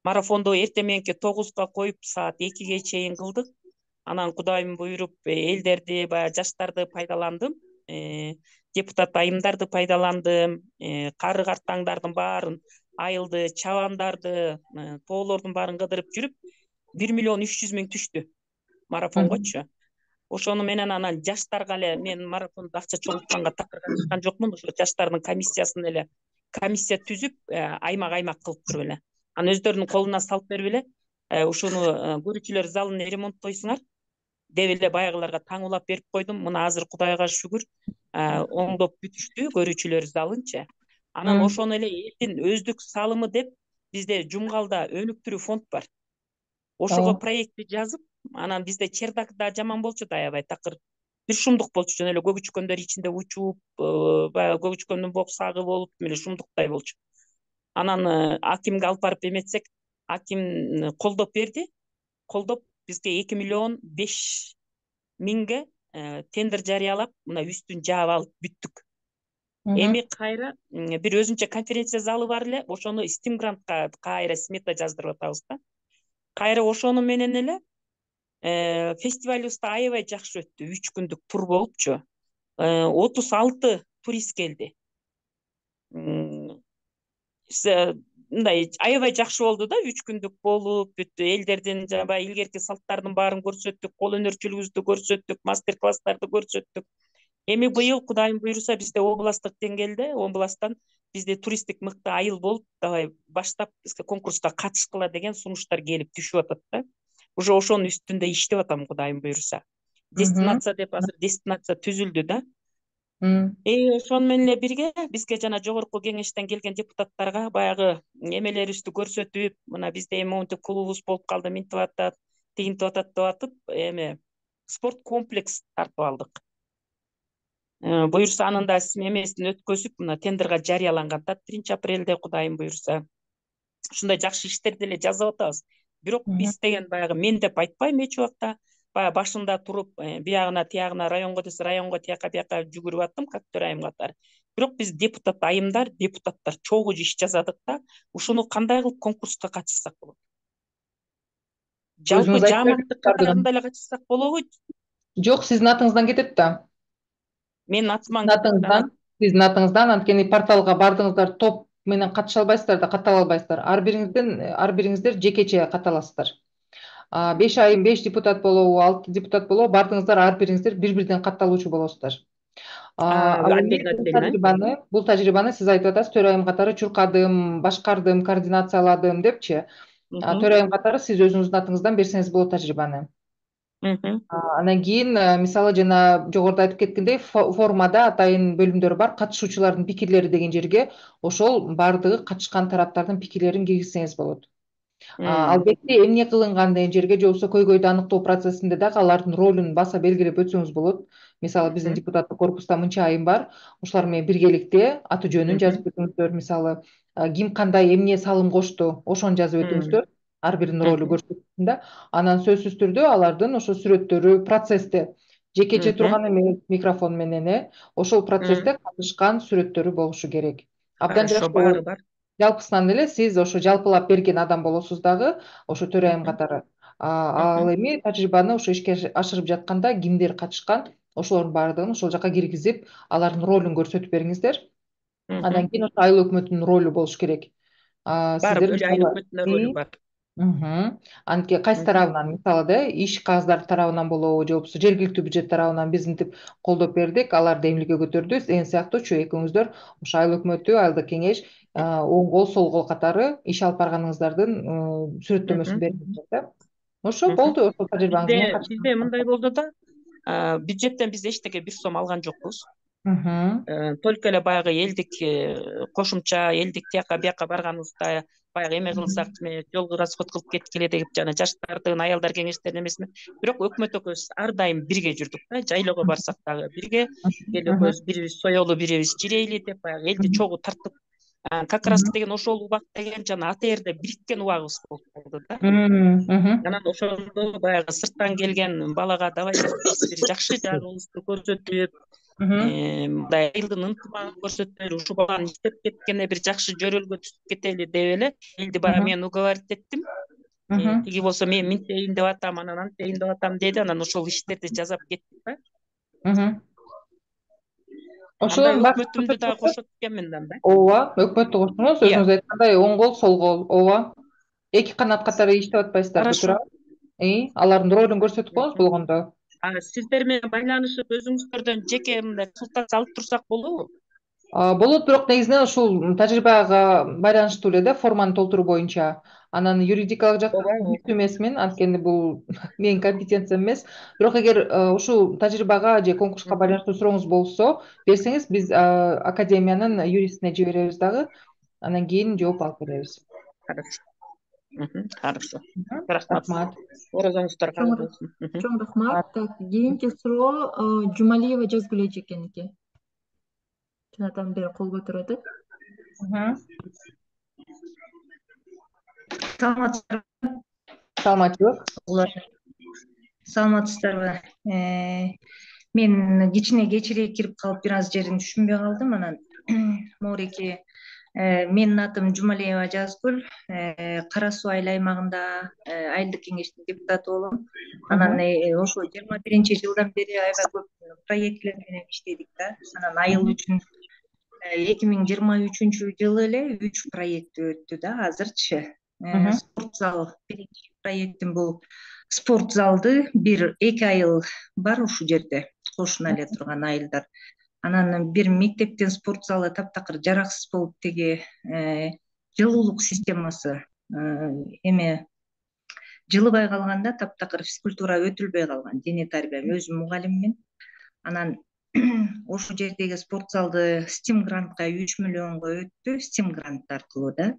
Марафонду эртең мененки 9-га коюп саат 2-ге чейин кылдык. Анан Кудайым буйруп элдерди, баягы жаштарды пайдаландым. Депутат айымдарды пайдаландым. Кары картаңдардын баарын, айылды, чабандарды, тоолордун баарын кыдырып жүрүп 1 миллион 300 миң түштү марафонгочу. Ошону менен анан жаштарга эле мен марафондо акча чогултканга такыр катышкан жокмун. Ошо жаштардын комиссиясын эле комиссия түзүп аймак кылып туруп эле. Анан өздөрүнүн колуна салып берип эле ушуну көрүүчүлөр залын ремонттойсуңар деп эле баягыларга таңуулап берип койдум. Мына азыр Кудайга шүгүр оңдоп бүтүштү көрүүчүлөр залынчы. Анан ошону эле элдин өздүк салымы деп бизде Жумгалда өнүктүрүү фонд бар. Ошого проектти жазып, анан бизде чердак да жаман болчу да аябай такыр бир шумдук болчу, жөн эле көгүчкөндөр ичинде учуп, баягы көгүчкөндүн боксагы болуп, эле шумдуктай болчу. Анан акимге алып барып эметсек, аким колдоп берди. Колдоп бизге 2 миллион 5 миңге тендер жарыялап, мына үстүн жаап алып бүттүк. Эми кайра бир өзүнчө конференция залы бар эле, ошону Стимгрантка кайра смета жаздырып атабыз да. Кайра ошону менен эле фестивалыбыз да аябай жакшы өттү. 3 күндүк тур болупчу. 36 турист келди. Мындай аябай жакшы болду да, 3 күндүк болуп бүттү. Элдердин жанагы илгерки салттардын баарын көрсөттүк, кол өнөрчүлүгүбүздү көрсөттүк, мастер класстарды көрсөттүк. Эми быйыл Кудайым буйруса бизде областтык деңгээлде, областтан бизде туристтик мыкты айыл болуп, давай баштап бизге конкурска катышкыла деген сунуштар келип түшүп атат да. Уже ошонун үстүндө иштеп атам Кудайым буйруса. Дестинация деп азыр дестинация түзүлдү да. Ошону менен эле бирге бизге жана жогорку кеңештен келген депутаттарга баягы эмелерибизди көрсөтүп, мына бизде эми монтип клубубуз болуп калды, минтип атат, тигинтип атат деп атып, эми спорт комплекс тартып алдык. Буйруса анын да эмесин өткөзүп, мына тендерге жарыяланган да 1-апрелде Кудайым буйруса. Ушундай жакшы иштерди эле жасап атабыз. Бирок биз деген баягы мен деп айтпайм эч убакта. Баягы башында туруп, биягына тиягына районго десе районго, тияка бияка жүгүрүп аттым, как төрайым катары. Бирок биз депутат айымдар, депутаттар чогуу иш жасадык да, ушуну кандай кылып конкурска катышсак болот? Жалпы жааматтык катарында эле катышсак болобу? Жок, сиздин атыңыздан кетет да. Менин атыман сиздин атыңыздан, анткени порталга бардыңыздар, топ менен катыша албайсыздар да, каттала албайсыздар. Ар бириңиздер жекече катталасыздар. 5 айым 5 депутат болобу, 6 депутат болобу, бардыңыздар ар бириңиздер бир-бирден катталуучу болосуздар. Бул тажрыйбаны сиз айтып атасыз, төрайым катары чуркадым, башкардым, координацияладым депчи. Төрайым катары сиз өзүңүздүн атыңыздан берсеңиз болот тажрыйбаны. Анан кийин мисалы жана жогоруда айтып кеткендей, формада атайын бөлүмдөр бар, катышуучулардын пикирлери деген жерге ошол бардыгы катышкан тараптардын пикирлерин киргизсеңиз болот. Албетте эмне кылынган деген жерге же болбосо көйгөйдү аныктоо процессинде дагы алардын ролун баса белгилеп өтсөңүз болот. Мисалы биздин депутаттык корпуста мынча айым бар, ошолар менен биргеликте аты жөнүн жазып өтүңүздөр, мисалы ким кандай эмне салым кошту, ошону жазып өтүңүздөр. Ар биринин ролу көрсөтүлсүн да. Анан сөзсүз түрдө алардын ошо сүрөттөрү процессте жекече турган эмес, микрофон менен ошол процессте катышкан сүрөттөрү болушу керек. Абдан жакшы. Жалпысынан эле сиз ошо жалпылап берген адам болосуз дагы, ошо төрайым катары. Ал эми тажрыйбаны ошо ишке ашырып жатканда кимдер катышкан, ошолордун баардыгын ошол жака киргизип, алардын ролун көрсөтүп бериңиздер. Андан кийин ошо айыл өкмөтүнүн ролу болуш керек. Бар, айыл өкмөтүнүн ролу бар. Анткени кайсы тарабынан, мисалы да, иш кагаздары тарабынан болобу, же болбосо жергиликтүү бюджет тарабынан биз мынтип колдоп бердик, аларды эмнеге көтөрдү, деген сыяктуучу экөөңүздөр ошо айыл өкмөтү, айылдык кеңеш, оң кол, сол кол катары иш алып барганыңыздардын сүрөттөмөсүн бериңиздер да. Ошо болду, ошол тажрыйбаңыз менен. Бизде мындай болду да, бюджеттен биз эчтеке 1 сом алган жокпуз. Только эле баягы элдик кошумча элдик тияка бияка барганыбызда баягы эме кылсак жолго расход кылып кеткиле деп жана жаштардын аялдар кеңештерин эмесине бирок өкмөт экөөбүз ар дайым бирге жүрдүк да жайлоого барсак дагы бирге эл экөөбүз бирибиз соелу бирибиз жирейли деп баягы элди чогуу тартып как раз деген ошол убак деген жана АТРде бириккен убагыбыз болуп калды да анан ошондо баягы сырттан келген балага давай биз бир жакшы жагыбызды көрсөтүп мындай айылдын ынтымагын көрсөтөлү ушул баланы иштеп кеткене бир жакшы жөрөлгө түзүп кетели деп эле элди баягы мен уговаривать эттим тиги болсо мен мынтейин деп атам анан антейин деп атам деди анан ошол иштерди жасап кеттик да анда өкмөтүмдү дагы кошот экенмин да ооба өкмөттү коштуңуз өзүңүз айткандай оң кол сол кол ооба эки канат катары иштеп атпайсыздарбы туурабы алардын ролун көрсөтүп коюңуз болгондо сиздер менен байланышып өзүңүздөрдөн жеке мындай консультация алып турсак болобу болот бирок негизинен ушул тажрыйбага байланыштуу эле да форманы толтуруу боюнча анан юридикалык жактан биликтүү эмесмин анткени бул менин компетенциям эмес бирок эгер ушул тажрыйбага же конкурска байланыштуу сурооңуз болсо берсеңиз биз академиянын юристине жиберебиз дагы анан кийин жооп алып беребиз хорошо рахмат орозоңуздар кабыл болсун чоң рахмат так кийинки суроо Жумалиева Жазгүл эжекеники чынатан бери кол көтөрүп атат саламатчылык саламатсыздарбы мен кичине кечирээк кирип калып бир аз жерин түшүнбөй калдым анан моореки менин атым Жумалиева Жазгүл Кара Суу айыл аймагында айылдык кеңештин депутаты болом анан ошо 21-жылдан бери аябай көп проектлер менен иштедик да анан айыл үчүн 2023-жылы эле 3 проект өттү да азырчы спорт зал биринчи проектим бул спорт залды бир 2 айыл бар ушул жерде кошуна эле турган айылдар анан бир мектептин спорт залы таптакыр жараксыз болуп теги жылуулук системасы эме жылыбай калганда таптакыр физкультура өтүлбөй калган дене тарбия өзүм мугалиммин анан ошол жердеги спорт залды стим грантка 3 миллионго өттү стим грант аркылуу да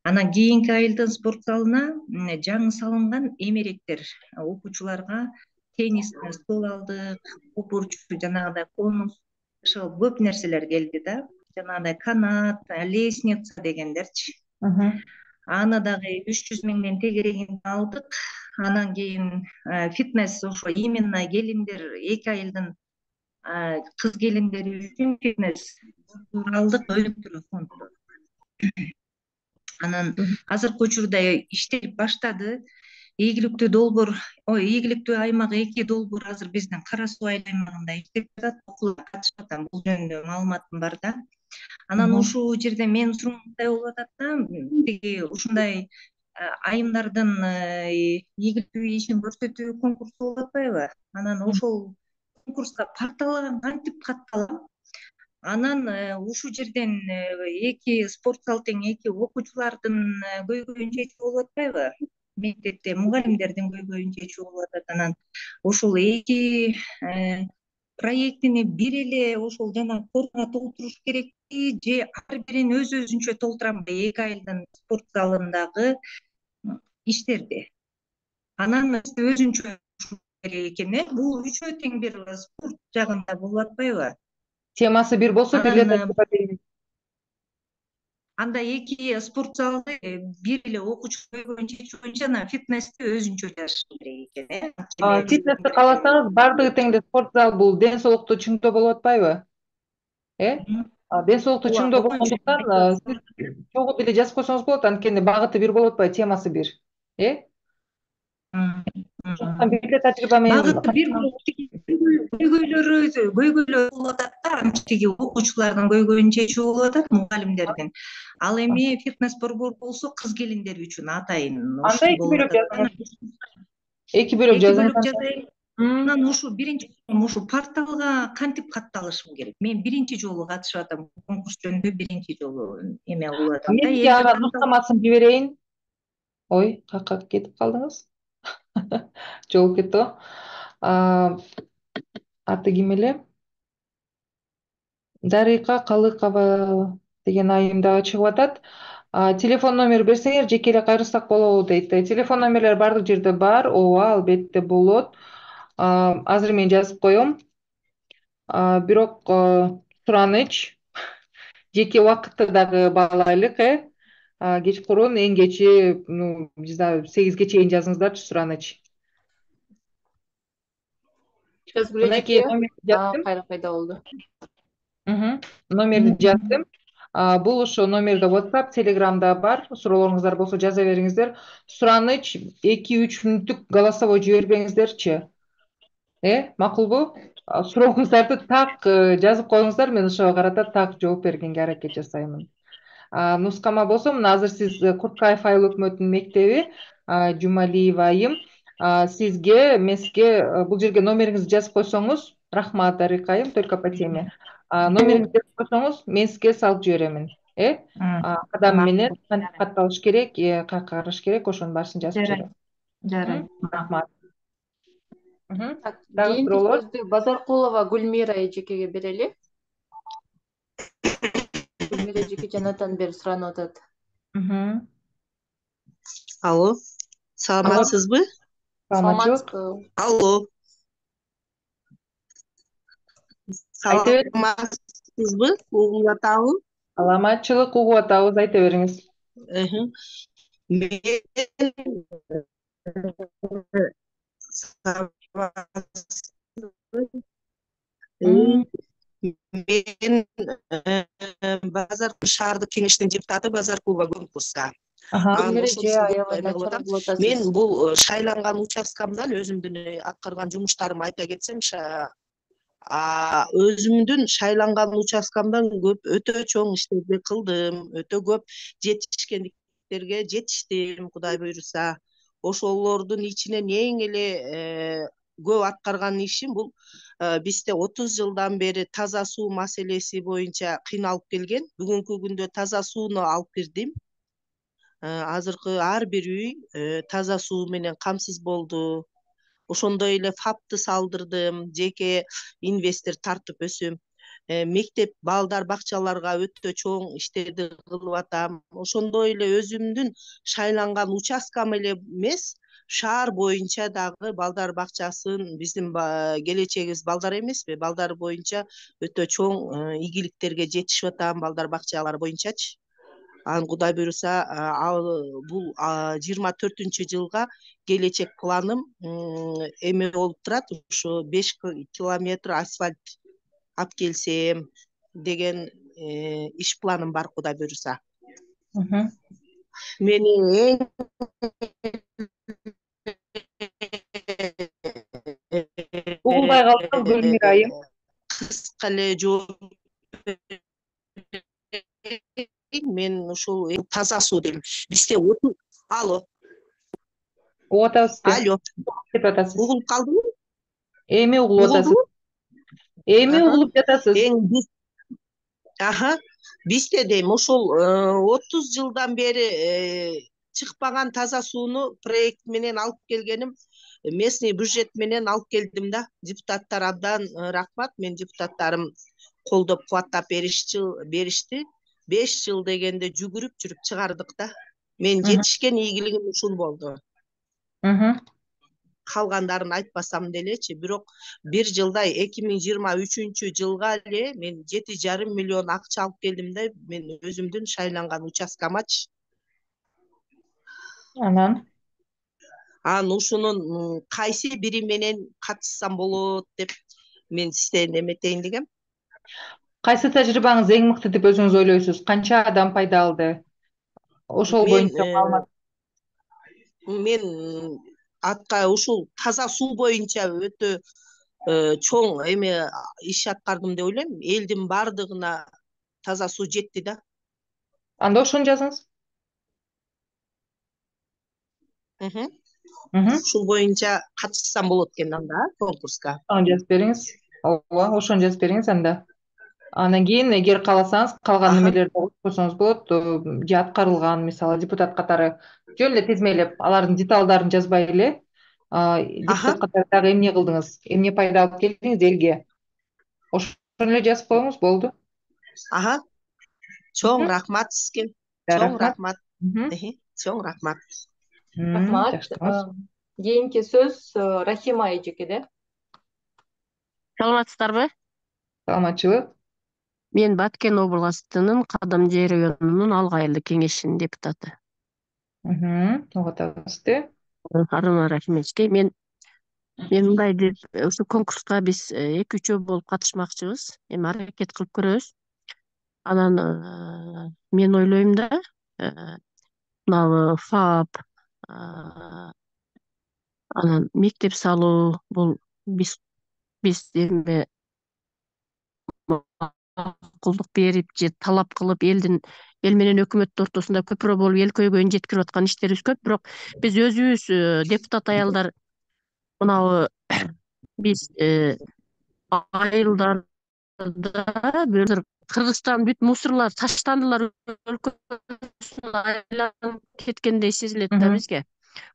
анан кийинки айылдын спорт залына жаңы салынган эмеректер окуучуларга теннис стол алдык копурчу жанагындай конус ошол көп нерселер келди да жанагындай канат лестница дегендерчи аны дагы 300 миңден тегерегин алдык анан кийин фитнес ошо именно келиндер 2 айылдын кыз келиндери үчүн фитнес алдык өнүктүрүү фонду анан азыркы учурда иштелип баштады ийгиликтүү аймак 2 долбоор азыр биздин Кара Суу айыл аймагында иштеп жатат окуулга катышып атам бул жөнүндө маалыматым бар да анан ушул жерде менин суроом мындай болуп атат да тиги ушундай айымдардын ийгиликтүү ишин көрсөтүү конкурсу болуп атпайбы анан ошол конкурска парталар кантип катталам анан ушул жерден 2 спорт зал тең 2 окуучулардын көйгөйүн чечүү болуп атпайбы мектепте мугалимдердин көйгөйүн чечүү болуп атат анан ошол 2 проектини бир эле ошол жана форма толтуруш керекпи же ар бирин өзүнчө толтурамбы 2 айылдын спорт залындагы иштерди анан өзүнчө керек экен бул үчөө тең бир спорт жагында болуп атпайбы темасы бир болсо анда 2 спорт залды бир эле окуучу көйгөйүн чечүү боюнча анан фитнести өзүнчө жасаш керек экен фитнести кааласаңыз баардыгы тең эле спорт зал бул ден соолукту чыңдоо болуп атпайбы ден соолукту чыңдоо болгондуктан сиз чогуу деле жазып койсоңуз болот анткени багыты бир болуп атпайбы темасы бир багыты бир көйгөйлөр болуп атат да тиги окуучулардын көйгөйүн чечүү болуп атат мугалимдердин ал эми фитнес борбор болсо кыз келиндер үчүн атайын анда 2 бөлөк жазыңыз 2 бөлөк жазайын анан ушул биринчи ушул порталга кантип катталышым керек мен биринчи жолу катышып атам конкурс жөнүндө биринчи жолу эме кылып атам мен сизге ага нуктамасын жиберейин ой кака кетип калдыңыз жоголуп кетти го аты ким эле Дарыка Калыкова деген айым дагы чыгып атат. Телефон номер берсеңер жеке эле кайрылсак болобу дейт. Телефон номерлер бардык жерде бар. Ооба, албетте болот. Азыр мен жазып коем. Бирок сураныч жеке убакытты дагы баалайлык, кечкурун эң кечи, не знаю, 8ге чейин жазыңыздарчы сураныч. Жазып эле Мынакей жеке. номерди жаздым. Кайра пайда болду. Номерди жаздым. Бул ошо номерде WhatsApp, Telegram'da бар. Суроолоруңуздар болсо жаза бериңиздер. Сураныч 2-3 мүнөттүк голосовой жибербеңиздерчи. Макулбу? Сурооңуздарды так жазып коюңуздар, мен ошого карата так жооп бергенге аракет жасаймын. Нускама болсо, мына азыр сиз Курткаев айыл өкмөтүнүн мектеби, Жумалиева айым, сизге, меске бул жерге номериңизди жазып койсоңуз, рахмат Дарыка айым, только по теме. Номериңизди жазып койсоңуз, мен сизге салып жиберемин. Кадам менен кантип катталыш керек, каяка караш керек, ошонун баарысын жазып жиберем. Жарайт. Рахмат. Так, Дагы кийинки суроолор? сөздү Базаркулова Гүлмира эжекеге берели. Гүлмира эжеке жанатан бери суранып атат. Алло, саламатсызбы? Саламатсызбы? Алло. Саламатсызбы? Угуп атабы? Саламатчылык угуп атабыз, айта бериңиз. Мен Базар шаардык кеңештин депутаты Базаркулова Гүлмира. Мен бул шайланган участкамдан өзүмдүн аткарган жумуштарымды айта кетсем, өзүмдүн шайланган участкамдан өтө чоң иштерди кылдым, өтө көп жетишкендиктерге жетиштим, Кудай буйруса. Ошолордун ичинен эң эле көп аткарган ишим бул бизде 30 жылдан бери таза суу маселеси боюнча кыйналып келген. Бүгүнкү күндө таза сууну алып кирдим. Азыркы ар бир үй таза суу менен камсыз болду. Ошондой эле ФАПты салдырдым, жеке инвестор тартып өсөм. Мектеп, балдар, бакчаларга өтө чоң иштерди кылып атам. Ошондой эле өзүмдүн шайланган участкам эле эмес, шаар боюнча дагы балдар бакчасын, биздин келечегибиз балдар эмеспи? Балдар боюнча өтө чоң ийгиликтерге жетишип атам, балдар бакчалар боюнчачы. Кудай буйруса, бул 24-жылга келечек планым эме болуп турат, ушу 5 километр асфальт алып келсем деген иш планым бар, Кудай буйруса. Мени Угулбай калдым, Гүлмира айым. Кыска эле жооп мен ушул таза суу дейм. Бизде алло. Угуп атабыз. Алло. Деп атасыз. Угулуп калдыңбы? Эми угулуп атасыз. Эми угулуп жатасыз. Бизде дейм ошол 30 жылдан бери чыкпаган таза сууну проект менен алып келгеним, местный бюджет менен алып келдим да. Депутаттар абдан рахмат, мен депутаттарым колдоп кубаттап беришти. 5 жыл дегенде жүгүрүп жүрүп чыгардык да. Мен жетишкен ийгилигим ушул болду. Калгандарын айтпасам делечи, бирок бир жылдай 2023-жылга эле мен 7,5 миллион акча алып келдим да, мен өзүмдүн шайланган участкамачы. Анан ушунун кайсы бири менен катышсам болот деп мен сизден эметейин дегем. Кайсы тажрыйбаңыз эң мыкты деп өзүңүз ойлойсуз? Канча адам пайда алды? Ошол боюнча маалымат. Мен ушул таза суу боюнча өтө чоң эме иш аткардым деп ойлойм. Элдин бардыгына таза суу жетти да. Анда ошону жазыңыз. Ушул боюнча катышсам болот экен анда конкурска. Жазып бериңиз. Ооба, ошону жазып бериңиз анда. Анан кийин эгер кааласаңыз, калган немелерди койсоңуз болот, же аткарылган, мисалы депутат катары жөн эле тизмелеп, алардын деталдарын жазбай эле, депутат катары дагы эмне кылдыңыз, эмне пайда алып келдиңиз элге. Ошону эле жазып коюңуз болду. Аха, чоң рахмат сізге. Чоң Рахмат. рахмат. Мгм. Чоң рахмат. Рахмат. Жакшы. Кийинки сөз Рахима эжекеде. Саламатсыздарбы? Саламатчылык. Мен Баткен областынын Кадамжай районунун Алгайылды кеңешинин депутаты. Угу атабызды. Арына рахметке. Мен мындай деп ушу конкурска биз 2-3 болуп катышмакчыбыз. Эми аракет кылып көрөбүз. Анан мен ойлойм да, мына ФАП, анан мектеп салуу бул биз эми макулдук берип же талап кылып эл менен өкмөттүн ортосунда көпүрө болуп эл көйгөйүн жеткирип аткан иштерибиз көп, бирок биз өзүбүз депутат аялдар мынабу биз айылдарда Кыргызстан бүт мусорлор таштандылар өлкөсүн айланып кеткендей сезилет да бизге.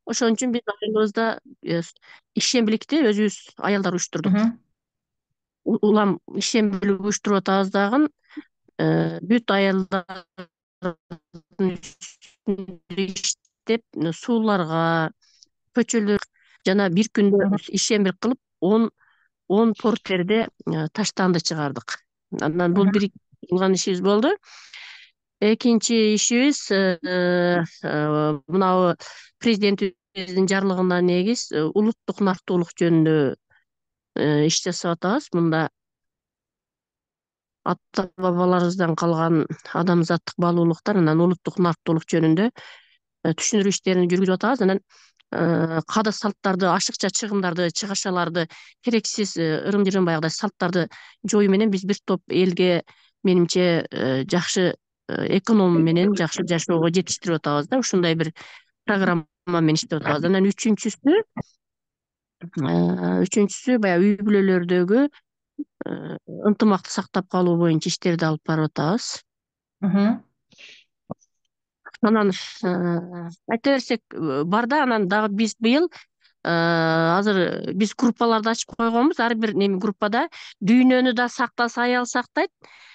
Ошон үчүн биз айылыбызда ишембиликти өзүбүз аялдар уюштурдук. Улам ишембилик уюштуруп атабыз дагы бүт аялдардын үстүндө иштеп сууларга, көчөлөр жана бир күндө ишембилик кылып 10 портерде таштанды чыгардык. Андан бул бир кылган ишибиз болду. Экинчи ишибиз мынабу президентибиздин жарлыгына негиз улуттук нактуулук жөнүндө иш жасап атабыз. Мында ата бабаларыбыздан калган адамзаттык баалуулуктар, анан улуттук нактуулук жөнүндө түшүндүрүү иштерин жүргүзүп атабыз. Анан каада салттарды, ашыкча чыгымдарды, чыгашаларды, керексиз ырым-жырым баягыдай салттарды жоюу менен биз бир топ элге менимче жакшы эконом менен жакшы жашоого жетиштирип атабыз да. Ушундай бир программа менен иштеп атабыз. Анан үчүнчүсү баягы үй бүлөлөрдөгү ынтымакты сактап калуу боюнча иштерди алып барып атабыз. Анан айта берсек бар да, анан дагы биз быйыл азыр биз группаларды ачып койгонбуз. Ар бир неме группада дүйнөнү да сактаса аял сактайт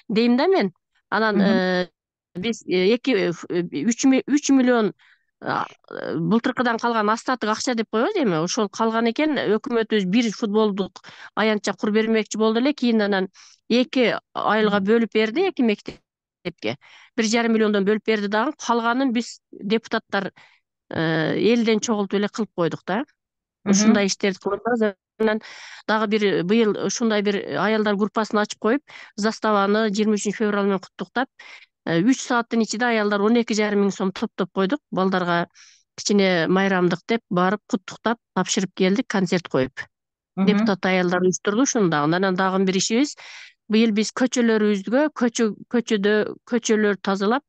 дейм да мен. Анан биз 3 миллион былтыркыдан калган остаток акча деп коебуз эми. Ошол калган экен, өкмөтүбүз бир футболдук аянтча куруп бермекчи болду эле. Кийин анан 2 айылга бөлүп берди, 2 мектепке 1,5 миллиондон бөлүп берди дагы. Калганын биз депутаттар элден чогултуп эле кылып койдук да. Ушундай иштерди кылып атабыз. Анан дагы бир быйыл ушундай бир аялдар группасын ачып коюп, заставаны 23 февраль менен куттуктап, 3 сааттын ичинде аялдар 12,5 миң сом топтоп койдук. Балдарга кичине майрамдык деп барып куттуктап тапшырып келдик, концерт коюп. Депутат аялдар уюштурду ушуну дагы. Анан дагы бир ишибиз, быйыл биз көчөлөрүбүзгө көчөлөр тазалап,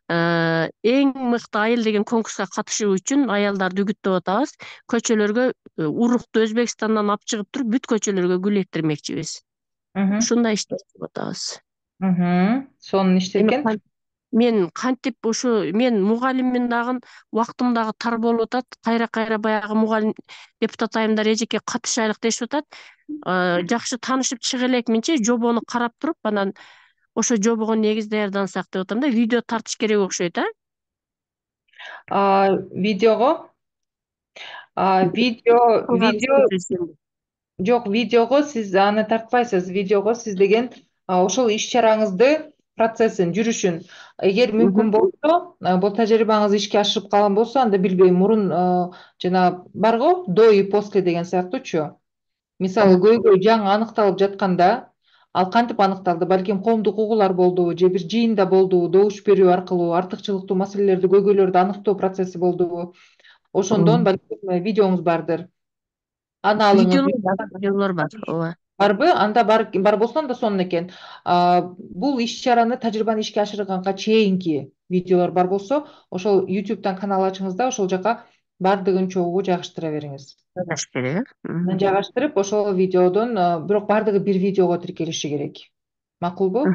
эң мыкты айыл деген конкурска катышуу үчүн аялдарды үгүттөп атабыз. Көчөлөргө урукту Өзбекстандан алып чыгып туруп, бүт көчөлөргө гүл эктирмекчибиз. Ушундай иштер кылып атабыз. Сонун иштер экен. Мен кантип ушу мен мугалиммин дагы, убактым дагы тар болуп атат. Кайра баягы мугалим депутат айымдар эжеке катышайлык дешип атат. Жакшы таанышып чыга элекминчи, жобону карап туруп, анан ошо жобого негиз даярдансак деп атам да. Видео тартыш керек окшойт, Видеого жок, видеого сиз аны тартпайсыз. Видеого сиз деген ошол иш чараңызды, процессин, жүрүшүн, эгер мүмкүн болсо, бул тажрыйбаңыз ишке ашырып калган болсо, анда билбейм, мурун жана барго до и после деген сыяктуучу. Мисалы, көйгөй жаңы аныкталып жатканда, ал кантип аныкталды? Балким коомдук угуулар болдубу, же бир жыйында болдубу, добуш берүү аркылуу артыкчылыктуу маселелерди, көйгөйлөрдү аныктоо процесси болдубу? Ошондон балким видеоңуз бардыр. Аны алыңыз. Видеолор бар, ооба. Барбы? Анда бар болсо анда сонун экен. Бул иш чараны, тажрыйбаны ишке ашырганга чейинки видеолор бар болсо, ошол YouTube'дан канал ачыңыз да, ошол жака бардыгын чогуу жайгаштыра бериңиз. Жайгаштырып, ошол видеодон, бирок бардыгы бир видеого тиркелиши керек. Макулбу?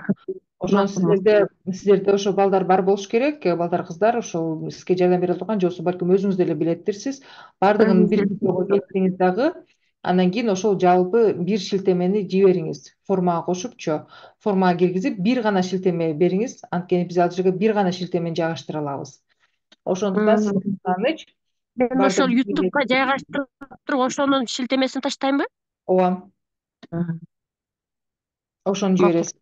Ошон сиздерде ошо балдар бар болуш керек, балдар, кыздар, ошол сизге жардам бере турган, же болбосо балким өзүңүз деле билеттирсиз. Бардыгын бир видеого келтириңиз дагы. Анан кийин ошол жалпы бир шилтемени жибериңиз. Формага кошупчу, формага киргизип бир гана шилтеме бериңиз. Анткени биз ал жерге бир гана шилтемени жайгаштыра алабыз. Ошондуктан сиз таныч Мен ошол ютубка жайгаштырып туруп ошонун шилтемесин таштаймбы? Ооба. Ошону жибересиз.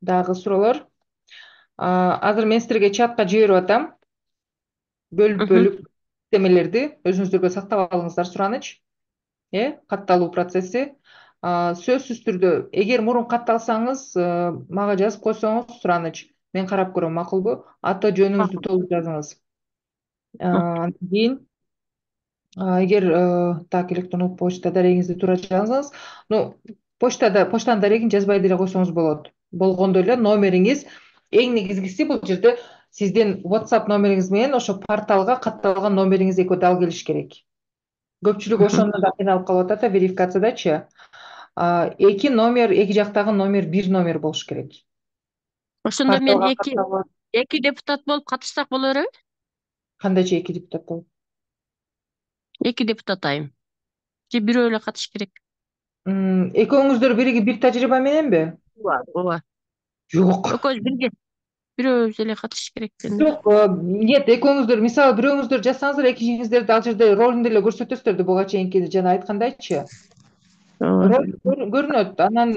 Дагы суроолор? Азыр мен силерге чатка жиберип атам. Бөлүп шилтемелерди өзүңүздөргө сактап алыңыздар сураныч. Катталуу процесси. Сөзсүз түрдө эгер мурун катталсаңыз, мага жазып койсоңуз сураныч. Мен карап көрөм, макулбу? Аты жөнүңүздү толук жазыңыз. Андан кийин эгер так электрондук почта дарегиңизди туура жазыңыз. Почтанын дарегин жазбай деле койсоңуз болот. Болгондо эле номериңиз эң негизгиси бул жерде сиздин WhatsApp номериңиз менен ошо порталга катталган номериңиз экөө дал келиш керек. Көпчүлүк ошондо да кыйналып калып атат, верификациядачы. Эки номер, эки жактагы номер бир номер болуш керек. Ошондо мен эки депутат болуп катышсак боло береби? Кандайча эки депутат болуп? Эки депутат айым. Же бирөө эле катыш керек? Экөөңүздөр биригип бир тажрыйба мененби? Ооба. Жок. Экөөбүз бирге. Бирөөбүз эле катыш керек. Жок, нет, экөөңүздөр, мисалы бирөөңүздөр жазсаңыздар, экинчиңиздерди ал жерде ролун деле көрсөтөсүздөр да, буга чейинки жана айткандайчы. Көрүнөт. Анан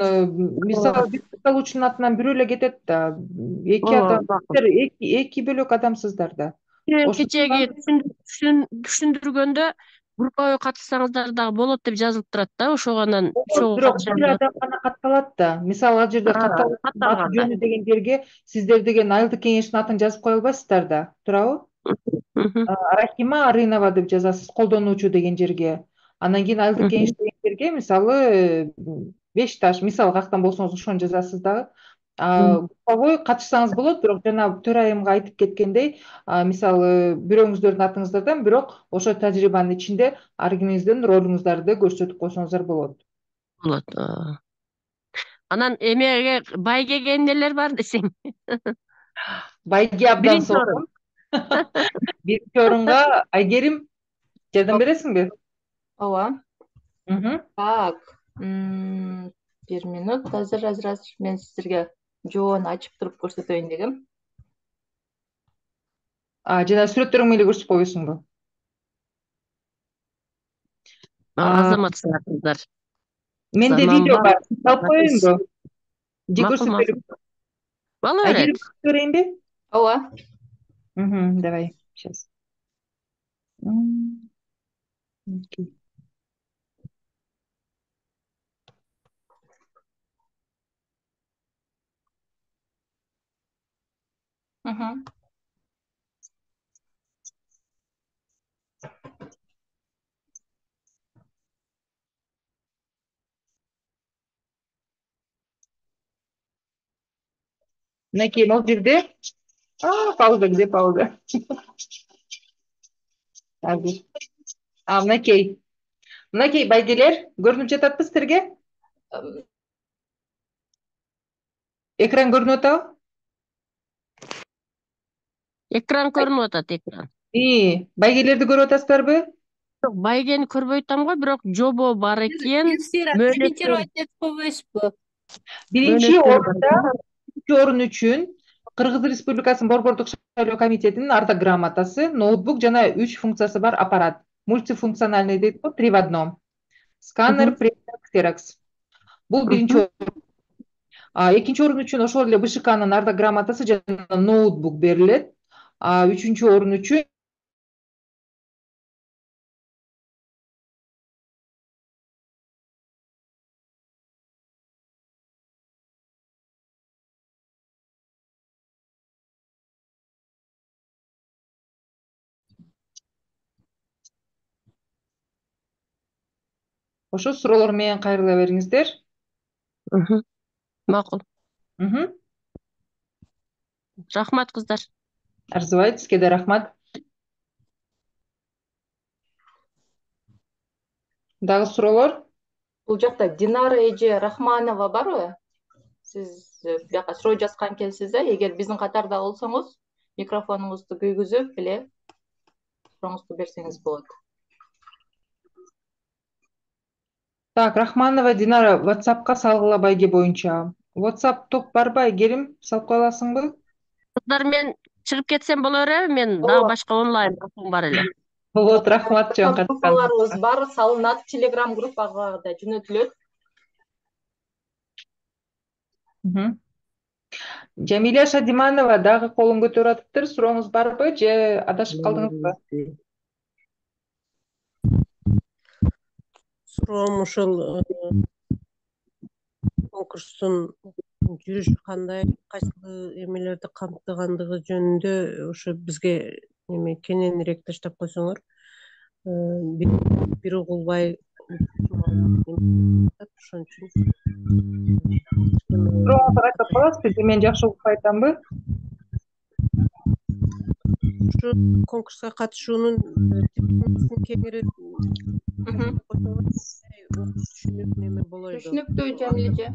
мисалы бир катталуучунун атынан бирөө эле кетет да. Эки адам, эки бөлөк адамсыздар да. Кечеги түшүндүргөндө группабы катышсаңыздар дагы болот деп жазылып турат да, ошого анан бирок бир адам гана катталат да. Мисалы ал жерде катталуучунун аты жөнү деген жерге сиздер деген айылдык кеңештин атын жазып кое албайсыздар да, туурабы? Рахима Арынова деп жазасыз, колдонуучу деген жерге. Анан кийин айылдык кеңеш деген жерге мисалы Бешташ, мисалы каяктан болсоңуз ошону жазасыз дагы. Группабой катышсаңыз болот, бирок жана төрайымга айтып кеткендей, мисалы бирөөңүздөрдүн атыңыздардан, бирок ошо тажрыйбанын ичинде ар кимиңиздин ролуңуздарды көрсөтүп койсоңуздар болот. Болот. Анан эмеге бай келген элер бар десең. Байге абдан сонун. Биринчи орунга Айгерим жардам бересиңби? Ооба. Так. Бир минут. Азыр мен сиздерге жообун ачып туруп көрсөтөйүн дегем. Жана сүрөттөрүң менен көрсөтүп койбойсуңбу? Азамат сыяктуулар. Менде видео бар. Алып коеюнбу? Же көрсөтөлүк? Боло берет. Көрөйүнбү? Ооба. Давай. Сейчас. Мынакей могул жерде. Пауза, где пауза? Мынакей. Мынакей байгелер көрүнүп жататпы сиздерге? Экран көрүнүп атабы? Экран көрүнүп атат, экран. Байгелерди көрүп атасыздарбы? Жок, байгени көрбөй атам го, бирок жобо бар экен. Биринчи орун үчүн Кыргыз Республикасынын Борбордук шайлоо комитетинин ардак грамотасы, ноутбук жана 3 функциясы бар аппарат. Мультифункциональный дейт го, 3 в одном. Сканер, принтер, ксерокс. Бул биринчи орун. Экинчи орун үчүн ошол эле БШКнын ардак грамотасы жана ноутбук берилет. Үчүнчү орун үчүн ошо суроолор менен кайрыла бериңиздер. Макул. Рахмат, кыздар. Арзыбай, сизге да рахмат. Дагы суроолор? Бул жакта Динара эже Рахманова барбы? Сиз бияка суроо жазган экенсиз да. Эгер биздин катарда болсоңуз, микрофонуңузду күйгүзүп эле сурооңузду берсеңиз болот. Так, Рахманова Динара WhatsApp'ка салгыла байге боюнча. WhatsApp топ барбы, Айгерим? Салып кое аласыңбы? Кыздар, мен чыгып кетсем болор эби, мен дагы башка онлайн окуум бар эле. Болот, рахмат жөн катканыңызга. Группаларыбыз бар, салынат, Telegram группага да жөнөтүлөт. Жамиля Шадиманова дагы колун көтөрүп атыптыр. Сурооңуз барбы же адашып калдыңызбы? Суроом ушул конкурстун жүрүшү кандай, кайсы эмелерди камтыгандыгы жөнүндө ушу бизге эме кененирээк таштап койсоңор, бир угулбай ошон үчүн Сурооңузду кайтап коесузбу же мен жакшы угуп айтамбы? ушу конкурска катышуунун кеңири түшүнүк неме болоюду. Түшүнүктүү, Жамилже.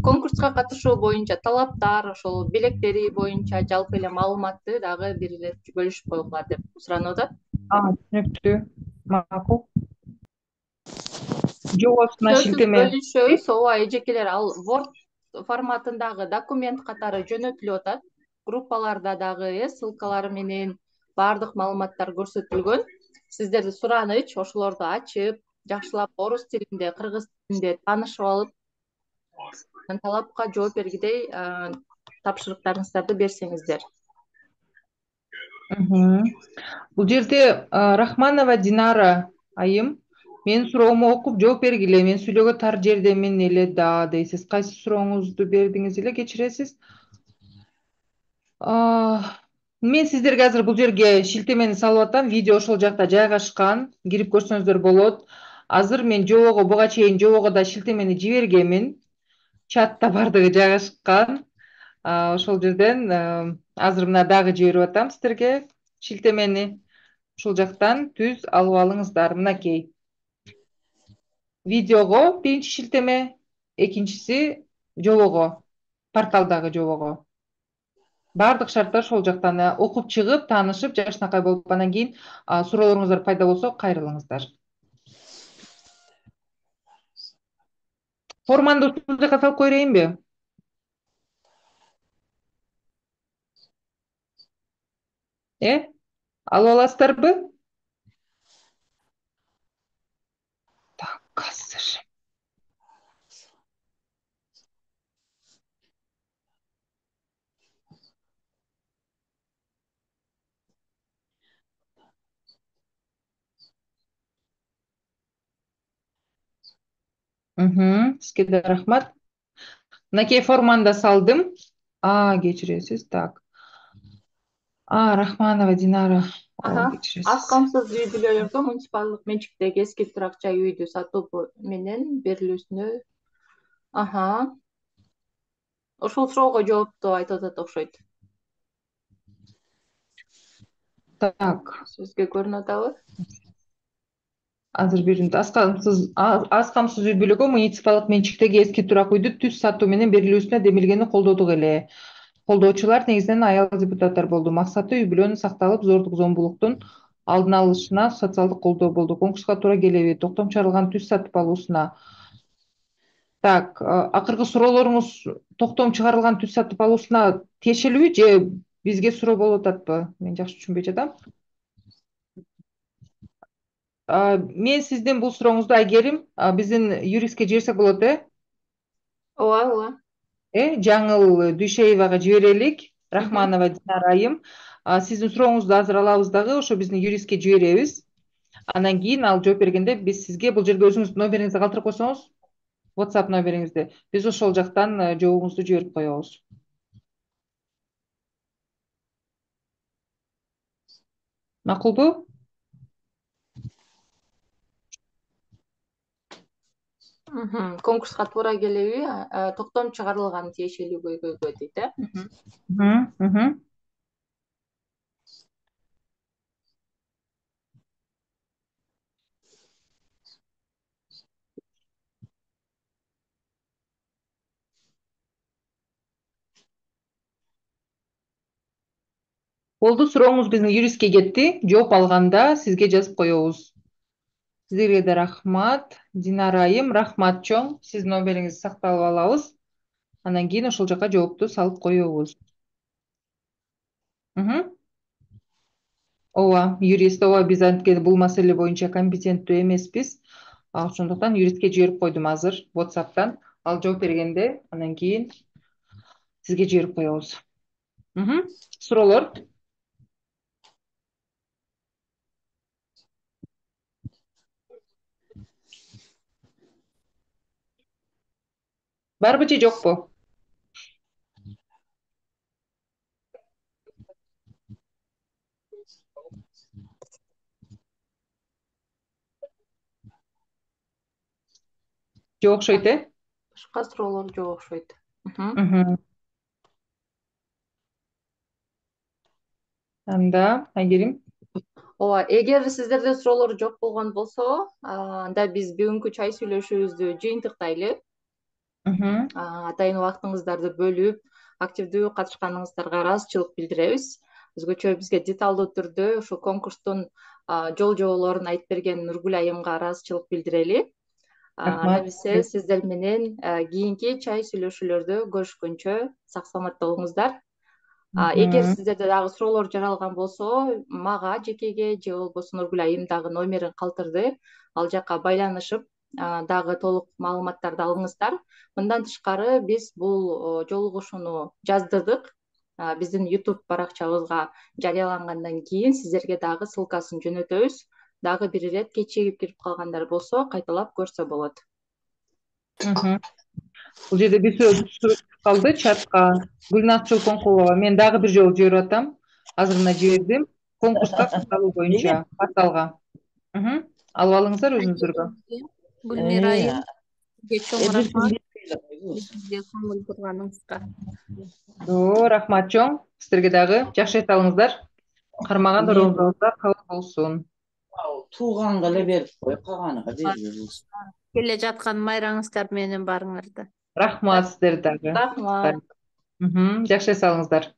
Конкурска катышуу боюнча талаптар, ошол белектери боюнча жалпы эле маалыматты дагы бир ирет бөлүшүп койгула деп суранып атат. Түшүнүктүү. Макул. Жобосуна шилтеме. Бөлүшөбүз, ооба, эжекелер ал Word форматындагы документ катары жөнөтүлүп атат. Группаларда дагы ссылкалары менен баардык маалыматтар көрсөтүлгөн. Сиздерди сураныч ошолорду ачып, жакшылап орус тилинде, кыргыз тилинде таанышып алып, талапка жооп бергидей тапшырыктарыңыздарды берсеңиздер. Бул жерде Рахманова Динара айым, менин суроому окуп жооп бергиле. Мен сүйлөгө тар жердемин эле да дейсиз. Кайсы сурооңузду бердиңиз эле, кечиресиз. Мен сиздерге азыр бул жерге шилтемени салып атам. Видео ошол жакта жайгашкан. Кирип көрсөңүздөр болот. Азыр мен жобого, буга чейин жобого да шилтемени жибергенмин. Чатта бардыгы жайгашкан. Ошол жерден азыр мына дагы жиберип атам сиздерге шилтемени. Ушул жактан түз алып алыңыздар. Мынакей. Видеого биринчи шилтеме, экинчиси жобого, порталдагы жобого. Бардык шарттар ошол жактан окуп чыгып, таанышып, жакшынакай болуп, анан кийин суроолоруңуздар пайда болсо кайрылыңыздар. Форманы ушул жака салып кое берейинби? Алып аласыздарбы? Так, азыр. Сизге да рахмат. Мынакей форманы да салдым. Кечиресиз, так. Рахманова Динара. Аз камсыз үй бүлөлөргө муниципалдык менчиктеги эски турак жай үйдү сатуу менен берилүүсүнө. Ушул суроого жоопту айтып атат окшойт. Так. Сизге көрүнүп атабы? Азыр бир аз камсыз үй бүлөгө муниципалдык менчиктеги эски турак үйдү түз сатуу менен берилүүсүнө демилгени колдодук эле. Колдоочулар негизинен аял депутаттар болду. Максаты үй бүлөнүн сакталып, зордук зомбулуктун алдын алышына социалдык колдоо болду. Конкурска туура келеби? Токтом чыгарылган түз сатып алуусуна. Так, акыркы суроолоруңуз токтом чыгарылган түз сатып алуусуна тиешелүүбү же бизге суроо болуп ататпы? Мен жакшы түшүнбөй жатам. Мен сиздин бул сурооңузду Айгерим биздин юристке жиберсек болот, Ооба. Жаңыл Дүйшеевага жиберелик. Рахманова Динара айым. Сиздин сурооңузду азыр алабыз дагы, ошо биздин юристке жиберебиз. Анан кийин ал жооп бергенде биз сизге бул жерге өзүңүздүн номериңизди калтырып койсоңуз, WhatsApp номериңизди, биз ошол жактан жообуңузду жиберип коебуз. Макулбу? Конкурска туура келеби? Токтом чыгарылган тиешелүү көйгөйгө дейт, Болду, сурооңуз биздин юристке кетти. Жооп алганда сизге жазып коебуз. Сіздерге де рахмат. Динарайым, рахмат чоң. Сіздің номеріңізді сақталып алабыз. Анан кейін ошол жака жоопту салып коебуз. Ооба, юрист, ооба, биз анткени бул маселе боюнча компетенттүү эмеспиз. Ошондуктан юристке жиберип койдум азыр WhatsApp'тан. Ал жооп бергенде анан кийин сизге жиберип коебуз. Суроолор? Барбы же жокпу? Жок окшойт, Башка суроолор жок окшойт. Анда, Айгерим. Ооба, эгер сиздерде суроолор жок болгон болсо, анда биз бүгүнкү чай сүйлөшүүбүздү жыйынтыктайлы. Атайын убактыңыздарды бөлүп, активдүү катышканыңыздарга ыраазычылык билдиребиз. Өзгөчө бизге деталдуу түрдө ушу конкурстун жол жоболорун айтып берген Нургүл айымга ыраазычылык билдирели. Анда эмесе сиздер менен кийинки чай сүйлөшүүлөрдө көрүшкөнчө сак саламатта болуңуздар. Эгер сиздерде дагы суроолор жаралган болсо, мага жекеге же болбосо Нургүл айым дагы номерин калтырды. Ал жака байланышып, дагы толук маалыматтарды алыңыздар. Мындан тышкары биз бул жолугушууну жаздырдык. Биздин YouTube баракчабызга жарыялангандан кийин сиздерге дагы ссылкасын жөнөтөбүз. Дагы бир ирет кечигип кирип калгандар болсо, кайталап көрсө болот. Бул жерде бир сөз калды чатка. Гүлназ Чолпонкулова, мен дагы бир жолу жиберип атам. Азырына жибердим. Конкурска катышуу боюнча порталга. Алып алыңыздар өзүңүздөргө. Гүлмира айым, чоң рахмат. Бизге көңүл бурганыңызга. Рахмат чоң. Сиздерге дагы жакшы эс алыңыздар. Кармагандарыңызга кабыл болсун. Тууганга эле берип кой, калганыга бербейбиз. Келе жаткан майраңыздар менен барыңарды. Рахмат сиздерге дагы. Рахмат. Жакшы эс алыңыздар.